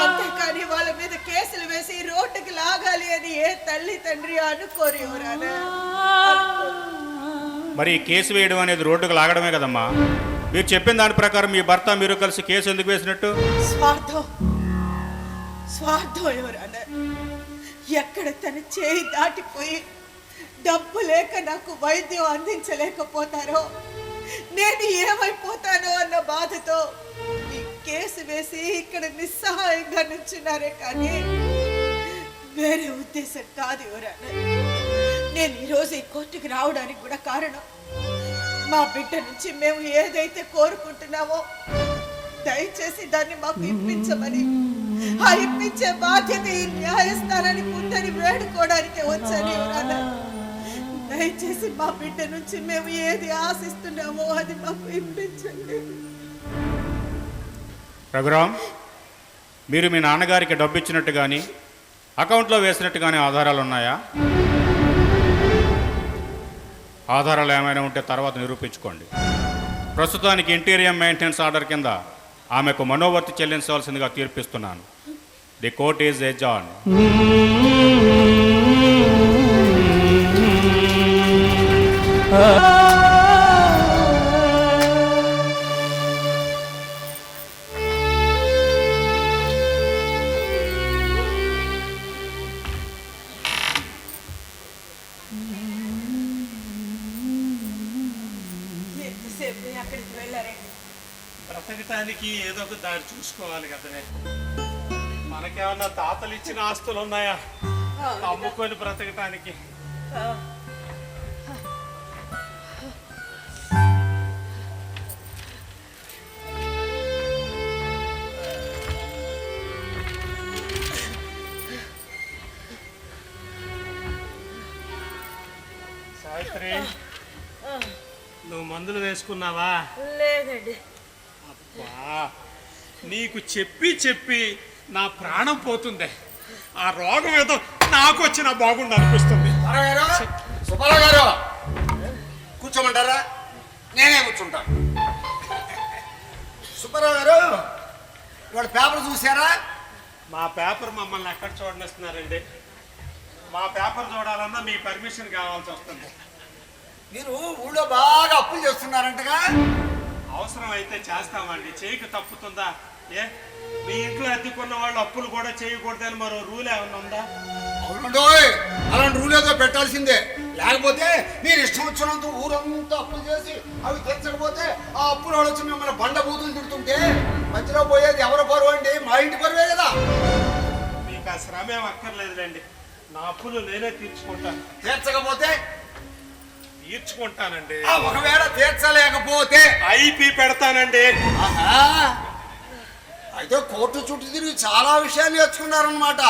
అంతేకాని వాళ్ళ మీద కేసులు వేసి రోడ్డుకి లాగాలి అని ఏ తల్లి తండ్రి అనుకోరు ఎవరానా. మరి ఈ కేసు వేయడం అనేది రోడ్డుకు లాగడమే కదమ్మా. మీరు చెప్పిన దాని ప్రకారం మీ భర్త మీరు కలిసి కేసు ఎందుకు వేసినట్టు? స్వార్థం ఎవరానా. ఎక్కడ తన చేయి దాటిపోయి డబ్బు లేక నాకు వైద్యం అందించలేకపోతారో నేను ఏమైపోతానో అన్న బాధతో ఈ కేసు వేసి ఇక్కడ నిస్సహాయంగా నుంచున్నారే కానీ వేరే ఉద్దేశం కాదు ఎవరన్నా. నేను ఈరోజు ఈ కోర్టుకి రావడానికి కూడా కారణం మా బిడ్డ నుంచి మేము ఏదైతే కోరుకుంటున్నామో దయచేసి దాన్ని మాకు ఇప్పించమని, ఆ ఇప్పించే బాధ్యత ఈ న్యాయస్థానానికి ఉందని వేడుకోవడానికి వచ్చాను ఎవరన్నా. దయచేసి మా బిడ్డ నుంచి మేము ఏది ఆశిస్తున్నామో అది మాకు ఇప్పించండి. రఘురామ్, మీరు మీ నాన్నగారికి డబ్బు ఇచ్చినట్టు కానీ అకౌంట్లో వేసినట్టు కానీ ఆధారాలు ఉన్నాయా? ఆధారాలు ఏమైనా ఉంటే తర్వాత నిరూపించుకోండి. ప్రస్తుతానికి ఇంటీరియర్ మెయింటెనెన్స్ ఆర్డర్ కింద ఆమెకు మనోవర్తి చెల్లించవలసిందిగా తీర్పిస్తున్నాను. The court is adjourned. ఎంతసేపు అక్కడికి వెళ్ళారండి? బ్రతకటానికి ఏదో ఒక దారి చూసుకోవాలి కదనే. మనకేమన్నా తాతలు ఇచ్చిన ఆస్తులు ఉన్నాయా అమ్ముకొని బ్రతకటానికి? సావిత్రి, నువ్వు మందులు వేసుకున్నావా? లేదండి. అబ్బా, నీకు చెప్పి చెప్పి నా ప్రాణం పోతుంది. ఆ రోగం ఏదో నాకు వచ్చినా బాగుండు అనిపిస్తుంది. సుబ్బారావు గారు కూర్చోమంటారా? నేనే కూర్చుంటాను. సుబ్బారావు గారు, ఇవాళ పేపర్ చూసారా? మా పేపర్ మమ్మల్ని ఎక్కడ చూడనిస్తున్నారండి? మా పేపర్ చూడాలన్నా మీ పర్మిషన్ కావాల్సి వస్తుంది. మీరు ఊళ్ళో బాగా అప్పులు చేస్తున్నారంటగా? అవసరం అయితే చేస్తామండి, చేయక తప్పుతుందా? ఏ మీ ఇంట్లో అద్దెకున్న వాళ్ళు అప్పులు కూడా చేయకూడదని మరో రూల్ ఏమన్నా ఉందా? అవునండోయ్, అలాంటి రూల్ ఏదో పెట్టాల్సిందే. లేకపోతే మీరు ఇష్టం వచ్చినంత ఊరంతా అప్పులు చేసి అవి తెచ్చకపోతే ఆ అప్పులు వాళ్ళు వచ్చి మిమ్మల్ని బండ బూతులు తిడుతుంటే మధ్యలో పోయేది ఎవరు పరువు అండి? మా ఇంటి పరువే కదా. మీకు ఆ శ్రమ ఏం అక్కర్లేదులేండి, నా అప్పులు నేనే తీర్చుకుంటాను. తీర్చకపోతే? తీర్చుకుంటానండి. ఒకవేళ తీర్చలేకపోతే ఐపీ పెడతానండి. ఆహా, అయితే కోర్టు చుట్టూ తిరిగి చాలా విషయాలు నేర్చుకున్నారనమాట.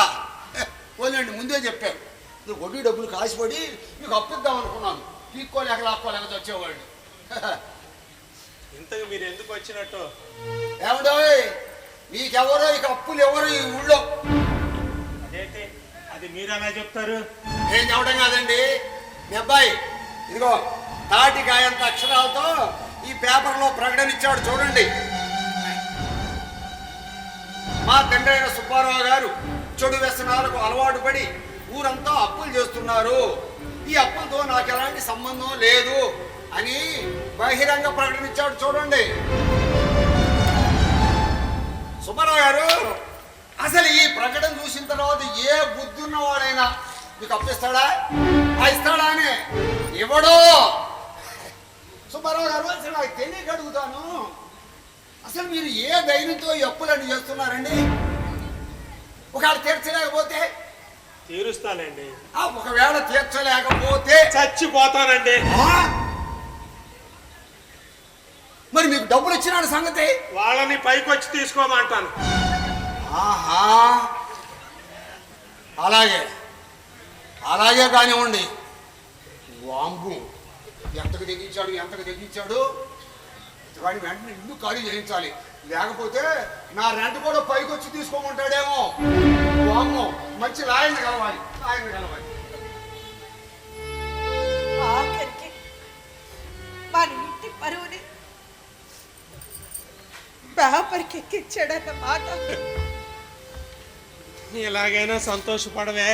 పోలేండి, ముందే చెప్పారు. నువ్వు వడ్డీ డబ్బులు కాసిపడి మీకు అప్పిద్దాం అనుకున్నాను. పీక్కోలేక లాక్కోలేక వచ్చేవాళ్ళు. ఇంతకు మీరు ఎందుకు వచ్చినట్టు? ఏమండో, మీకెవరో ఇక అప్పులు ఎవరు ఈ ఊళ్ళో? అదేంటి, అది మీరు ఎలా చెప్తారు? ఏం చెప్పడం కాదండి, మీ అబ్బాయి ఇదిగో తాటికాయంత అక్షరాలతో ఈ పేపర్లో ప్రకటన ఇచ్చాడు చూడండి. మా తండ్రి అయిన సుబ్బారావు గారు చెడు వ్యసనాలకు అలవాటు పడి ఊరంతా అప్పులు చేస్తున్నారు. ఈ అప్పులతో నాకు ఎలాంటి సంబంధం లేదు అని బహిరంగ ప్రకటన ఇచ్చాడు చూడండి. సుబ్బారావు గారు, అసలు ఈ ప్రకటన చూసిన తర్వాత ఏ బుద్ధి ఉన్నవాడైనా మీకు అప్పిస్తాడా? ఇస్తాడా అని ఇవ్వడు. సుబ్బారావు గారు, అసలు నాకు తెలియక అడుగుతాను, అసలు మీరు ఏ ధైర్యంతో ఈ అప్పులన్నీ చేస్తున్నారండి? ఒకవేళ తీర్చలేకపోతే? తీరుస్తానండి. ఒకవేళ తీర్చలేకపోతే చచ్చిపోతానండి. మరి మీకు నీకు డబ్బులు ఇచ్చినాడు సంగతి. వాళ్ళని పైకి వచ్చి తీసుకోమంటాను. ఆహా, అలాగే అలాగే కానివ్వండి. వాంబు ఎంతకు తెగించాడు కానీ వెంటనే ఇల్లు ఖాళీ చేయించాలి, లేకపోతే నా రెంట్ కూడా పైకి వచ్చి తీసుకోమంటాడేమో. వామ్మో, మంచి లాయన్ని కలవాలి. ఆఖరికి మన ఇంటి పరువుని పేపర్కి ఎక్కించాడన్న మాట. ఎలాగైనా సంతోషపడవే,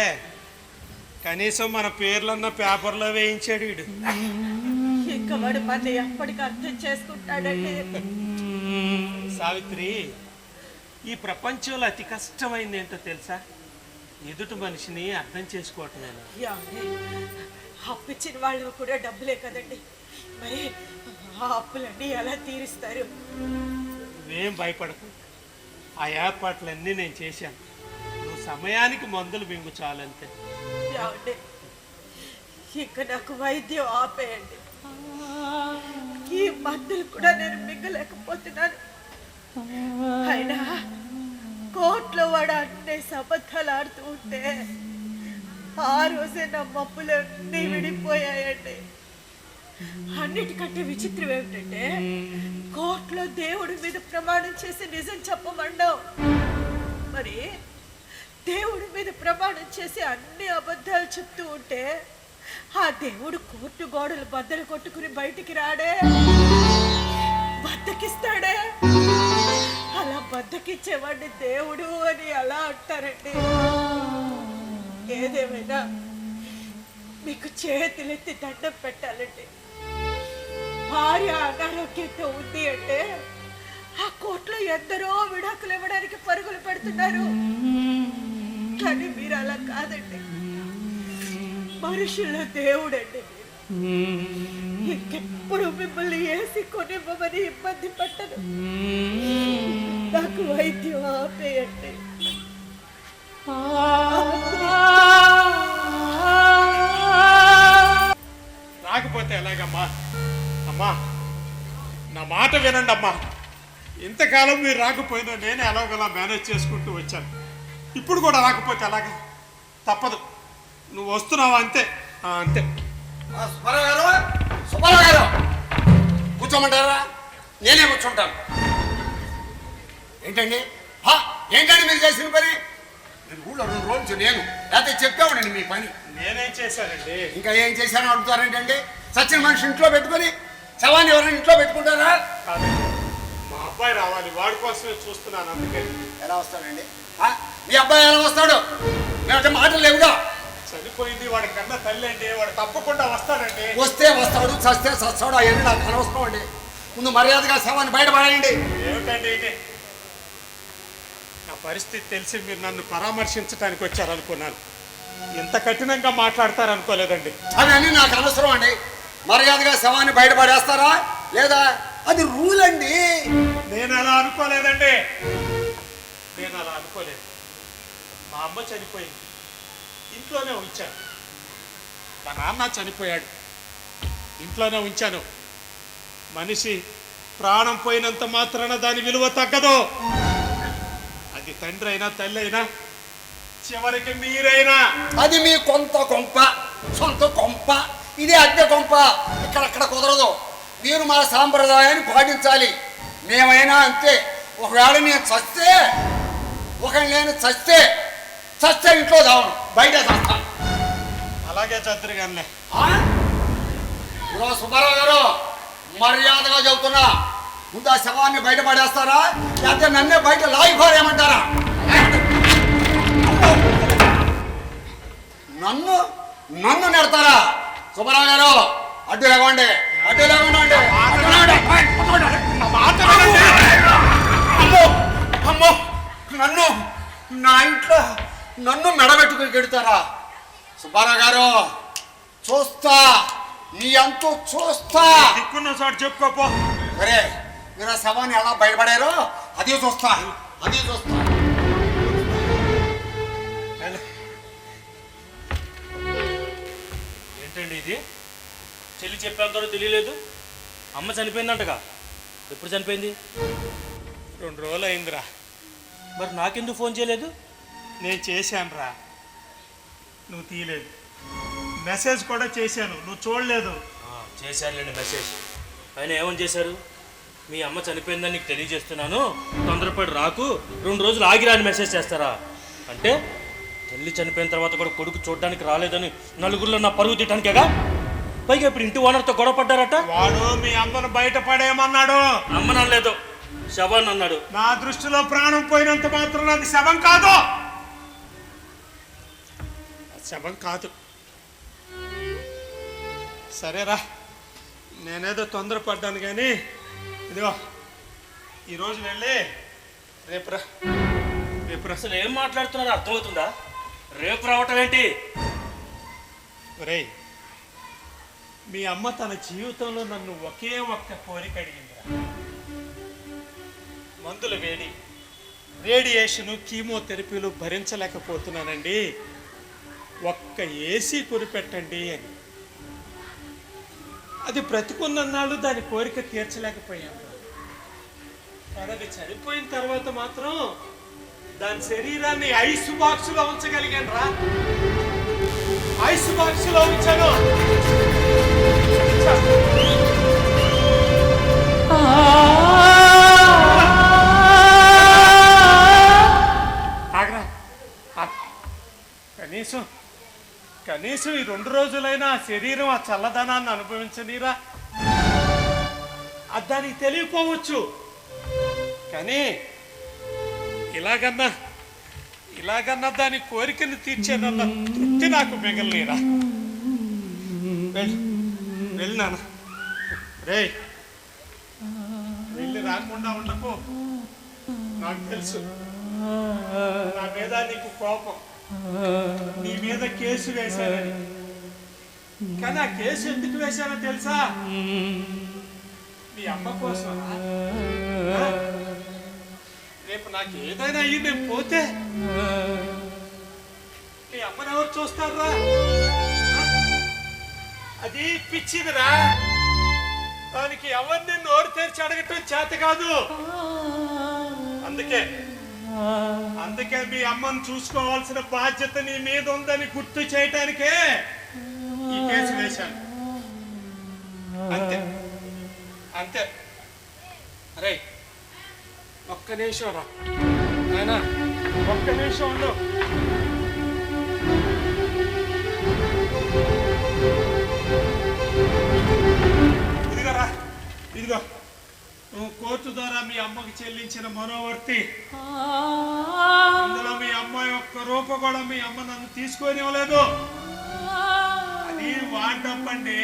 కనీసం మన పేర్లన్న పేపర్లో వేయించాడు వీడు. ఇంకా వాడు మన ఎప్పటికీ అర్థం చేసుకుంటాడండి. సావిత్రి, ఈ ప్రపంచంలో అతి కష్టమైంది ఏంటో తెలుసా? ఎదుటి మనిషిని అర్థం చేసుకోవటమేనా. అప్పిచ్చిన వాళ్ళు కూడా డబ్బులే కదండి, మరి ఆ అప్పులన్నీ ఎలా తీరుస్తారు? నువ్వేం భయపడకు, ఆ ఏర్పాట్లన్నీ నేను చేశాను. నువ్వు సమయానికి మందులు మింగు చాలంతే. ఇంకా నాకు వైద్యం ఆపేయండి. ఈ మందులు కూడా నేను మింగలేకపోతున్నాను. అయినా కోర్టులో వాడు అన్ని అబద్ధాలు ఆడుతూ ఉంటే ఆ రోజే నా మప్పులన్నీ విడిపోయాయండి. అన్నిటికంటే విచిత్రం ఏమిటంటే, కోర్టులో దేవుడి మీద ప్రమాణం చేసి నిజం చెప్పమన్నావు. మరి దేవుడి మీద ప్రమాణం చేసి అన్ని అబద్ధాలు చెప్తూ ఉంటే ఆ దేవుడు కోర్టు గోడలు బద్దలు కొట్టుకుని బయటికి రాడే, బద్దకిస్తాడే. అలా బద్దకిచ్చేవాడిని దేవుడు అని అలా అంటారండి. ఏదేమైనా మీకు చేతులెత్తి దండం పెట్టాలండి. భార్య అనారోగ్యంతో ఉంది అంటే ఆ కోర్టులో ఎందరో విడాకులు ఇవ్వడానికి పరుగులు పెడుతున్నారు. కానీ మీరు అలా కాదండి, మనుషుల్లో దేవుడండి మీరు. ఇంకెప్పుడు మిమ్మల్ని వేసి కొనివ్వమని ఇబ్బంది పట్టను. నాకు వైద్యం ఆపేయండి. రాకపోతే ఎలాగమ్మా? అమ్మా, నా మాట వినండి అమ్మా. ఇంతకాలం మీరు రాకపోయినా నేనే ఎలాగోలా మేనేజ్ చేసుకుంటూ వచ్చాను. ఇప్పుడు కూడా రాకపోతే ఎలాగా? తప్పదు, నువ్వు వస్తున్నావా అంతే. అంతే. సుబ్బారావు గారు కూర్చోమంటారా? నేనే కూర్చుంటాను. ఏంటండి మీరు చేసిన పని? నేను ఊళ్ళో 2 రోజులు నేను లేకపోతే చెప్పామండి మీ పని. నేనేం చేశానండి? ఇంకా ఏం చేశానో అడుగుతారేంటండి? సచిన మనిషి ఇంట్లో పెట్టుకొని శవాన్ని ఎవరైనా ఇంట్లో పెట్టుకుంటారా? కాదండి, మా అబ్బాయి రావాలి, వాడి కోసమే చూస్తున్నాను. అందుకే. ఎలా వస్తాడండి మీ అబ్బాయి? ఎలా వస్తాడు? మేమంటే మాటలు లేవుగా. చనిపోయింది వాడి కన్నా తల్లి అండి, వాడు తప్పకుండా వస్తాడండి. వస్తే వస్తాడు, చస్తే చస్తాడు, అవన్నీ నాకు అనవసరం అండి. ముందు మర్యాదగా శవాన్ని బయటపడేయండి. ఏమిటండి ఇది? నా పరిస్థితి తెలిసి మీరు నన్ను పరామర్శించడానికి వచ్చారనుకున్నాను. ఎంత కఠినంగా మాట్లాడతారనుకోలేదండి. అవన్నీ నాకు అనవసరం అండి. మర్యాదగా శవాన్ని బయటపడేస్తారా లేదా? అది రూల్ అండి. నేను అలా అనుకోలేదండి, నేను అలా అనుకోలేదు. మా అమ్మ చనిపోయింది, ఇంట్లోనే ఉంచాను. మా నాన్న చనిపోయాడు, ఇంట్లోనే ఉంచాను. మనిషి ప్రాణం పోయినంత మాత్రాన దాని విలువ తగ్గదు. అది తండ్రి అయినా తల్లి అయినా చివరికి మీరైనా. అది మీ కొంత కొంప, సొంత కొంప. ఇదే అద్దె కొంప. ఇక్కడక్కడ కుదరదు. మీరు మా సాంప్రదాయాన్ని పాటించాలి. మేమైనా అంతే. ఒకవేళ నేను చస్తే ఇంట్లో చావను, బయట చస్తా. అలాగే చదురు కానీ. సుబ్బారావు గారు మర్యాదగా చెబుతున్నా, ముందు ఆ శవాన్ని బయటపడేస్తారా లేకపోతే నన్నే బయట లాగిపోరేమంటారా? నన్ను నెడతారా? సుబ్బారావు గారు అడ్డు లేవండి, అడ్డు లేవండి. అమ్మో, నా ఇంట్లో నన్ను మెడబెట్టుకుని గెడతారా? సుబ్బారావు గారు చూస్తా, నీ అంతూ చూస్తా. దిక్కున్న చోటు చెప్పుకోపో. సరే, మీరు ఆ శవాన్ని ఎలా బయటపడారో అది చూస్తా. ఏంటండి ఇది? చెల్లి చెప్పేంతలో తెలియలేదు, అమ్మ చనిపోయిందంటగా. ఎప్పుడు చనిపోయింది? 2 రోజులు అయిందిరా. మరి నాకెందుకు ఫోన్ చేయలేదు? నేను చేశానురా, నువ్వు తీయలేదు. మెసేజ్ కూడా చేశాను, నువ్వు చూడలేదు. చేశానులేండి మెసేజ్. ఆయన ఏమని చేశారు? మీ అమ్మ చనిపోయిందని నీకు తెలియజేస్తున్నాను, తొందరపడి రాకు, 2 రోజులు ఆగిరాని మెసేజ్ చేస్తారా? అంటే తల్లి చనిపోయిన తర్వాత కూడా కొడుకు చూడడానికి రాలేదని నలుగురిలో నా పరుగు తీయటానికేగా? పైగా ఇప్పుడు ఇంటి ఓనర్తో గొడవ పడ్డారట. వాడు మీ అమ్మను బయట పడేయమన్నాడు. అమ్మనలేదు, శవాన్ని అన్నాడు. నా దృష్టిలో ప్రాణం పోయినంత మాత్రం అది శవం కాదు, శవం కాదు. సరేరా, నేనేదో తొందరపడ్డాను కానీ ఇదిగో ఈరోజు వెళ్ళి రేపురా. అసలు ఏం మాట్లాడుతున్నారో అర్థమవుతుందా? రేపు రావటం ఏంటి? ఒరేయ్, మీ అమ్మ తన జీవితంలో నన్ను ఒకే ఒక్క కోరిక అడిగిందిరా. మందుల వేడి, రేడియేషను, కీమోథెరపీలు భరించలేకపోతున్నానండి, ఒక్క ఏసీ కురిపెట్టండి అని. అది బ్రతికున్నన్నాళ్ళు దాని కోరిక తీర్చలేకపోయాను. కానీ అది చనిపోయిన తర్వాత మాత్రం దాని శరీరాన్ని ఐస్ బాక్సులో ఉంచగలిగాను రా. ఐస్ బాక్సులో ఉంచాను. ఆగ్రా, కనీసం ఈ 2 రోజులైనా ఆ శరీరం ఆ చల్లదనాన్ని అనుభవించనీరా. అది దానికి తెలియకపోవచ్చు, కానీ ఇలాగన్నా దాని కోరికను తీర్చేదన్న తృప్తి నాకు మిగలలేరా. వెళ్ళి నాన్న, రే వెళ్ళి రాకుండా ఉండకు. నాకు తెలుసు నా మీద నీకు కోపం, నీ మీద కేసు వేశానని. కానీ ఆ కేసు ఎందుకు వేశానో తెలుసా? నీ అమ్మ కోసం. రేపు నాకు ఏదైనా అయ్యి నేను పోతే నీ అమ్మని ఎవరు చూస్తారా? అది పిచ్చిదిరా, దానికి ఎవరిని నోరు తెరిచి అడగటం చేత కాదు. అందుకే మీ అమ్మను చూసుకోవాల్సిన బాధ్యత నీ మీద ఉందని గుర్తు చేయటానికే ఈ కేసు వేశాను. అంతే. అరే ఒక్క నిమిషం రా నాయనా, ఒక్క నిమిషం ఉండు. ఇదిగో నువ్వు కోర్టు ద్వారా మీ అమ్మకి చెల్లించిన మనోవర్తి. అందులో మీ అమ్మాయి ఒక్క రూపాయి కూడా మీ అమ్మ నన్ను తీసుకొనివ్వలేదు. అది వాడప్పండి,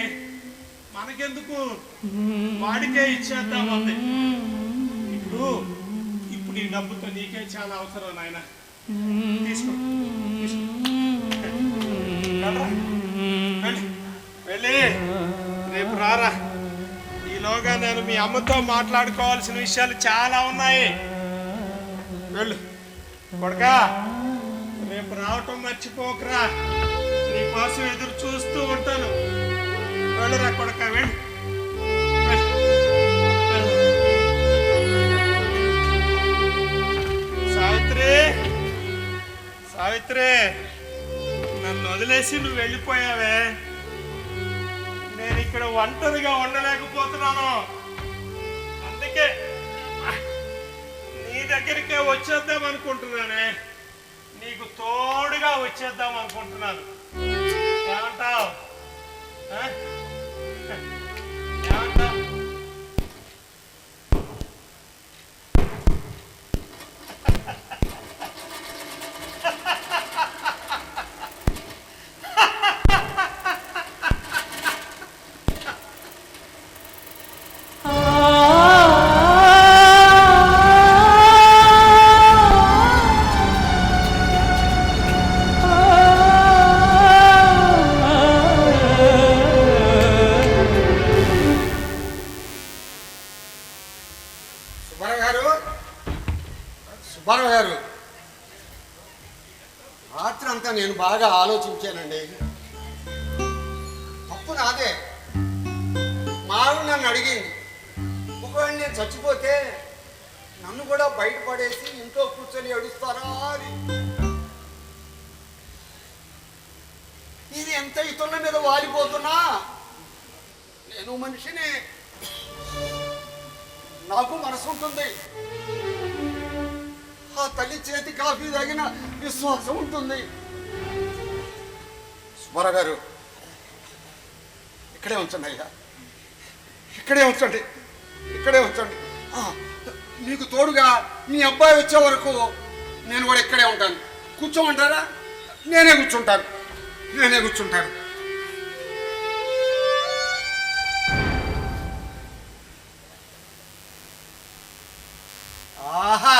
మనకెందుకు, వాడికే ఇచ్చేద్దామంది. ఇప్పుడు ఈ డబ్బుతో నీకే చాలా అవసరం నాయన, తీసుకో. వెళ్ళి రేపు రారా. ఈలోగా నేను మీ అమ్మతో మాట్లాడుకోవాల్సిన విషయాలు చాలా ఉన్నాయి. వెళ్ళు కొడుకా, రేపు రావటం మర్చిపోకరా, నీకోసం ఎదురు చూస్తూ ఉంటాను. వెళ్ళురా కొడుకా, వెళ్ళు. సావిత్రి, నన్ను వదిలేసి నువ్వు వెళ్ళిపోయావే, నేను ఇక్కడ ఒంటరిగా ఉండలేకపోతున్నాను. అందుకే నీ దగ్గరికే వచ్చేద్దాం అనుకుంటున్నానే, నీకు తోడుగా వచ్చేద్దాం అనుకుంటున్నాను. ఏమంటావు? ఏమంటావు? సుబ్బారావు గారు, రాత్రి అంతా నేను బాగా ఆలోచించానండి. తప్పు నాదే. మారు నన్ను అడిగింది, ఒక ఒకవేళ నేను చచ్చిపోతే నన్ను కూడా బయటపడేసి ఇంట్లో కూర్చొని ఏడుస్తారా అని. ఇది ఎంత ఇతరుల మీద వాలిపోతున్నా నేను మనిషిని, నాకు మనసు ఉంటుంది. ఆ తల్లి చేతి కాఫీ తాగిన విశ్వాసం ఉంటుంది. సుబ్బారావు గారు, ఇక్కడే ఉంచండి అయ్యా, ఇక్కడే ఉంచండి, ఇక్కడే ఉంచండి. మీకు తోడుగా మీ అబ్బాయి వచ్చే వరకు నేను కూడా ఇక్కడే ఉంటాను. కూర్చోమంటారా? నేనే కూర్చుంటాను. ఆహా,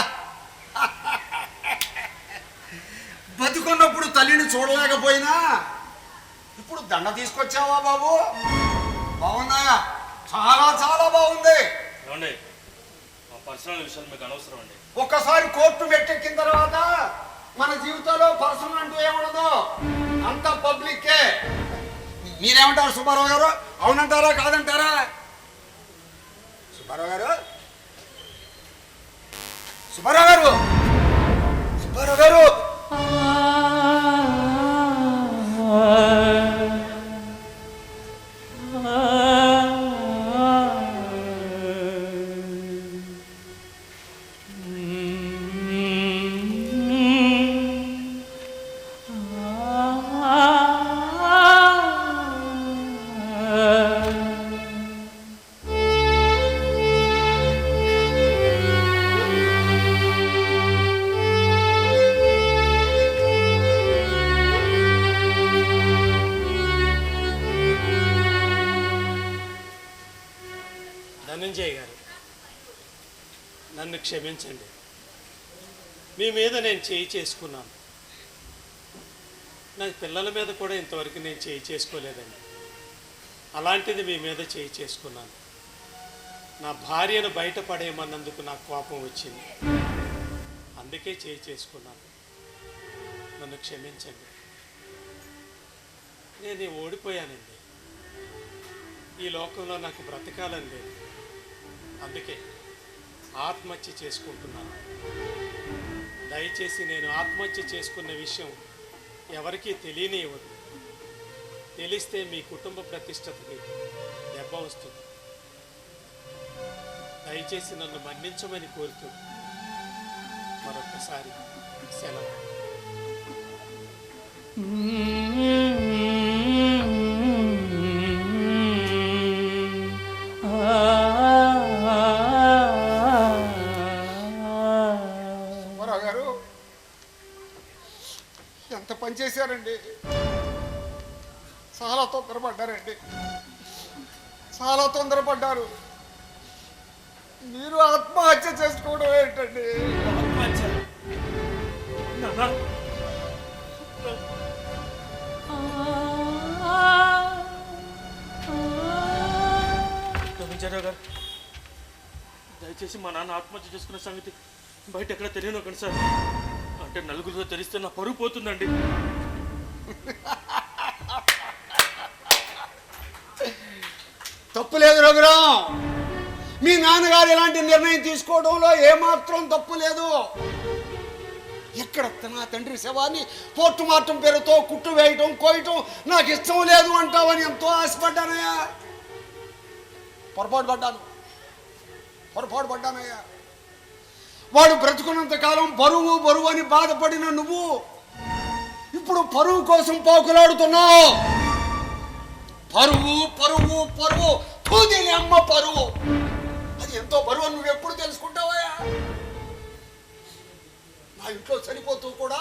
బతుకున్నప్పుడు తల్లిని చూడలేకపోయినా ఇప్పుడు దండ తీసుకొచ్చావా బాబు? బాగుందా? చాలా చాలా బాగుంది. ఏమండి, మా పర్సనల్ విషయాలు మీకు అనవసరం అండి. ఒక్కసారి కోర్టు మెట్టెక్కిన తర్వాత మన జీవితంలో పర్సనల్ అంటూ ఏముండదు, అంత పబ్లిక్కే. మీరేమంటారు సుబ్బారావు గారు? అవునంటారా కాదంటారా? సుబ్బారావు గారు, సుబ్బారావు గారు, సుబ్బారావు గారు, ధనంజయ్ గారు, నన్ను క్షమించండి. మీ మీద నేను చేయి చేసుకున్నాను. నా పిల్లల మీద కూడా ఇంతవరకు నేను చేయి చేసుకోలేదండి. అలాంటిది మీ మీద చేయి చేసుకున్నాను. నా భార్యను బయటపడేయమన్నందుకు నాకు కోపం వచ్చింది, అందుకే చేయి చేసుకున్నాను. నన్ను క్షమించండి. నేను ఓడిపోయానండి. ఈ లోకంలో నాకు బ్రతకాలని లేదు, అందుకే ఆత్మహత్య చేసుకుంటున్నాను. దయచేసి నేను ఆత్మహత్య చేసుకున్న విషయం ఎవరికీ తెలియనివ్వదు. తెలిస్తే మీ కుటుంబ ప్రతిష్టతకి దెబ్బ వస్తుంది. దయచేసి నన్ను మన్నించమని కోరుతూ మరొకసారి సెలవు. సుబ్బారావు గారు, ఎంత పని చేశారండి. చాలా తొందరపడ్డారండి, చాలా తొందరపడ్డారు. మీరు ఆత్మహత్య చేసుకోవడం ఏంటండి? ధనంజయరావు గారు, దయచేసి మా నాన్న ఆత్మహత్య చేసుకున్న సంగతి బయట ఎక్కడ తెలియనొకండి సార్. అంటే నలుగురితో తెలిస్తే నా పరువు పోతుందండి. తప్పు లేదు రఘురాం, మీ నాన్నగారు ఇలాంటి నిర్ణయం తీసుకోవడంలో ఏమాత్రం తప్పు లేదు. ఎక్కడ నా తండ్రి శవాన్ని పోస్ట్ మార్టం పేరుతో కుట్టు వేయటం, కోయటం నాకు ఇష్టం లేదు అంటావని ఎంతో ఆశపడ్డానయ్యా. పొరపాటు పడ్డానయ్యా. వాడు బ్రతుకున్నంత కాలం బరువు బరువు అని బాధపడిన నువ్వు ఇప్పుడు పరువు కోసం పాకులాడుతున్నావు. పరువు పరువు పరువు, తూదిని అమ్మ పరువు. అది ఎంతో బరువు నువ్వు ఎప్పుడు తెలుసుకుంటావయ్యా? నా ఇంట్లో చనిపోతూ కూడా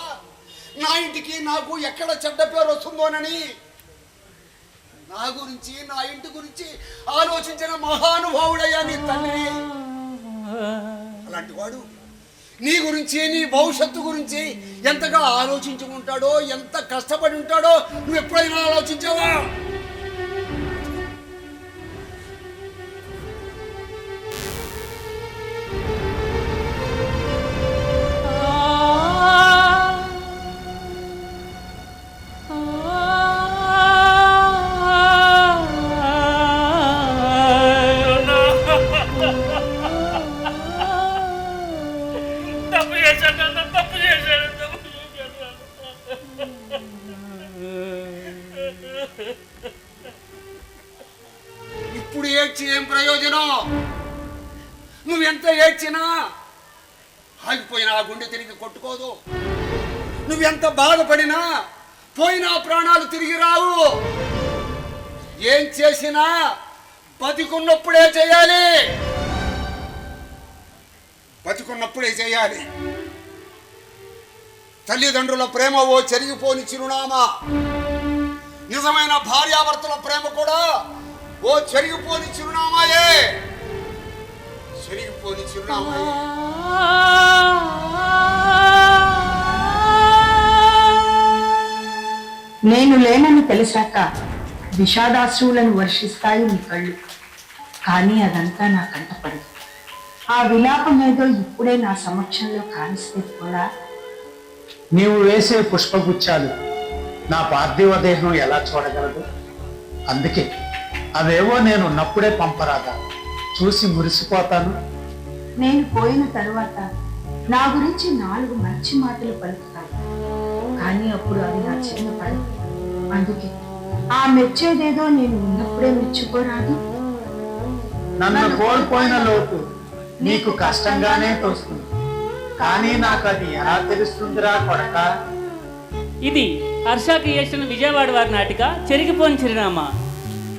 నా ఇంటికి నాకు ఎక్కడ చెడ్డ పేరు వస్తుందోనని నా గురించి, నా ఇంటి గురించి ఆలోచించిన మహానుభావుడయ్యా నీ తండ్రి. అలాంటి వాడు నీ గురించి, నీ భవిష్యత్తు గురించి ఎంతగా ఆలోచించి ఉంటాడో, ఎంత కష్టపడి ఉంటాడో నువ్వు ఎప్పుడైనా ఆలోచించావా? తప్పు చేశాను నాన్న, తప్పు చేశాను. ఇప్పుడు ఏడ్చి ఏం ప్రయోజనం? నువ్వెంత ఏడ్చినా ఆగిపోయినా ఆ గుండె తిరిగి కొట్టుకోదు. నువ్వెంత బాధపడినా పోయినా ప్రాణాలు తిరిగి రావు. ఏం చేసినా బతికున్నప్పుడే చేయాలి, బతికున్నప్పుడే చేయాలి. తల్లిదండ్రుల ప్రేమ ఓ చెరిగిపోని చిరునామా. నిజమైన భార్యాభర్తల ప్రేమ కూడా ఓ చెరిగిపోని చిరునామాయే, చెరిగిపోని చిరునామాయే. నేను లేనని తెలిసాక విషాదాశ్రువులను వర్షిస్తాయి నీ కళ్ళు, కానీ అదంతా నా కంటపడదు. ఆ విలాపం ఏదో ఇప్పుడే నా సమక్షంలో కానిస్తే కూడా నీవు వేసే పుష్పగుచ్చాలు నా పార్థివ దేహం ఎలా చూడగలదు? అందుకే అవేవో నేను ఉన్నప్పుడే పంపరాదా, చూసి మురిసిపోతాను. నేను పోయిన తరువాత నా గురించి 4 మంచి మాటలు పలుకుతాను, కానీ అప్పుడు అవి నా చిన్న పడవు. అందుకే ఆ మెచ్చేదేదో నేను ఉన్నప్పుడే మెచ్చుకోరాదు. నన్ను కోల్పోయిన లోటు నీకు కష్టంగానే తోస్తుంది, కానీ నాకు అది ఎలా తెలుస్తుందిరా కొడకా? ఇది హర్ష క్రియేషన్ విజయవాడ వారి నాటిక చెరిగిపోని చిరునామా.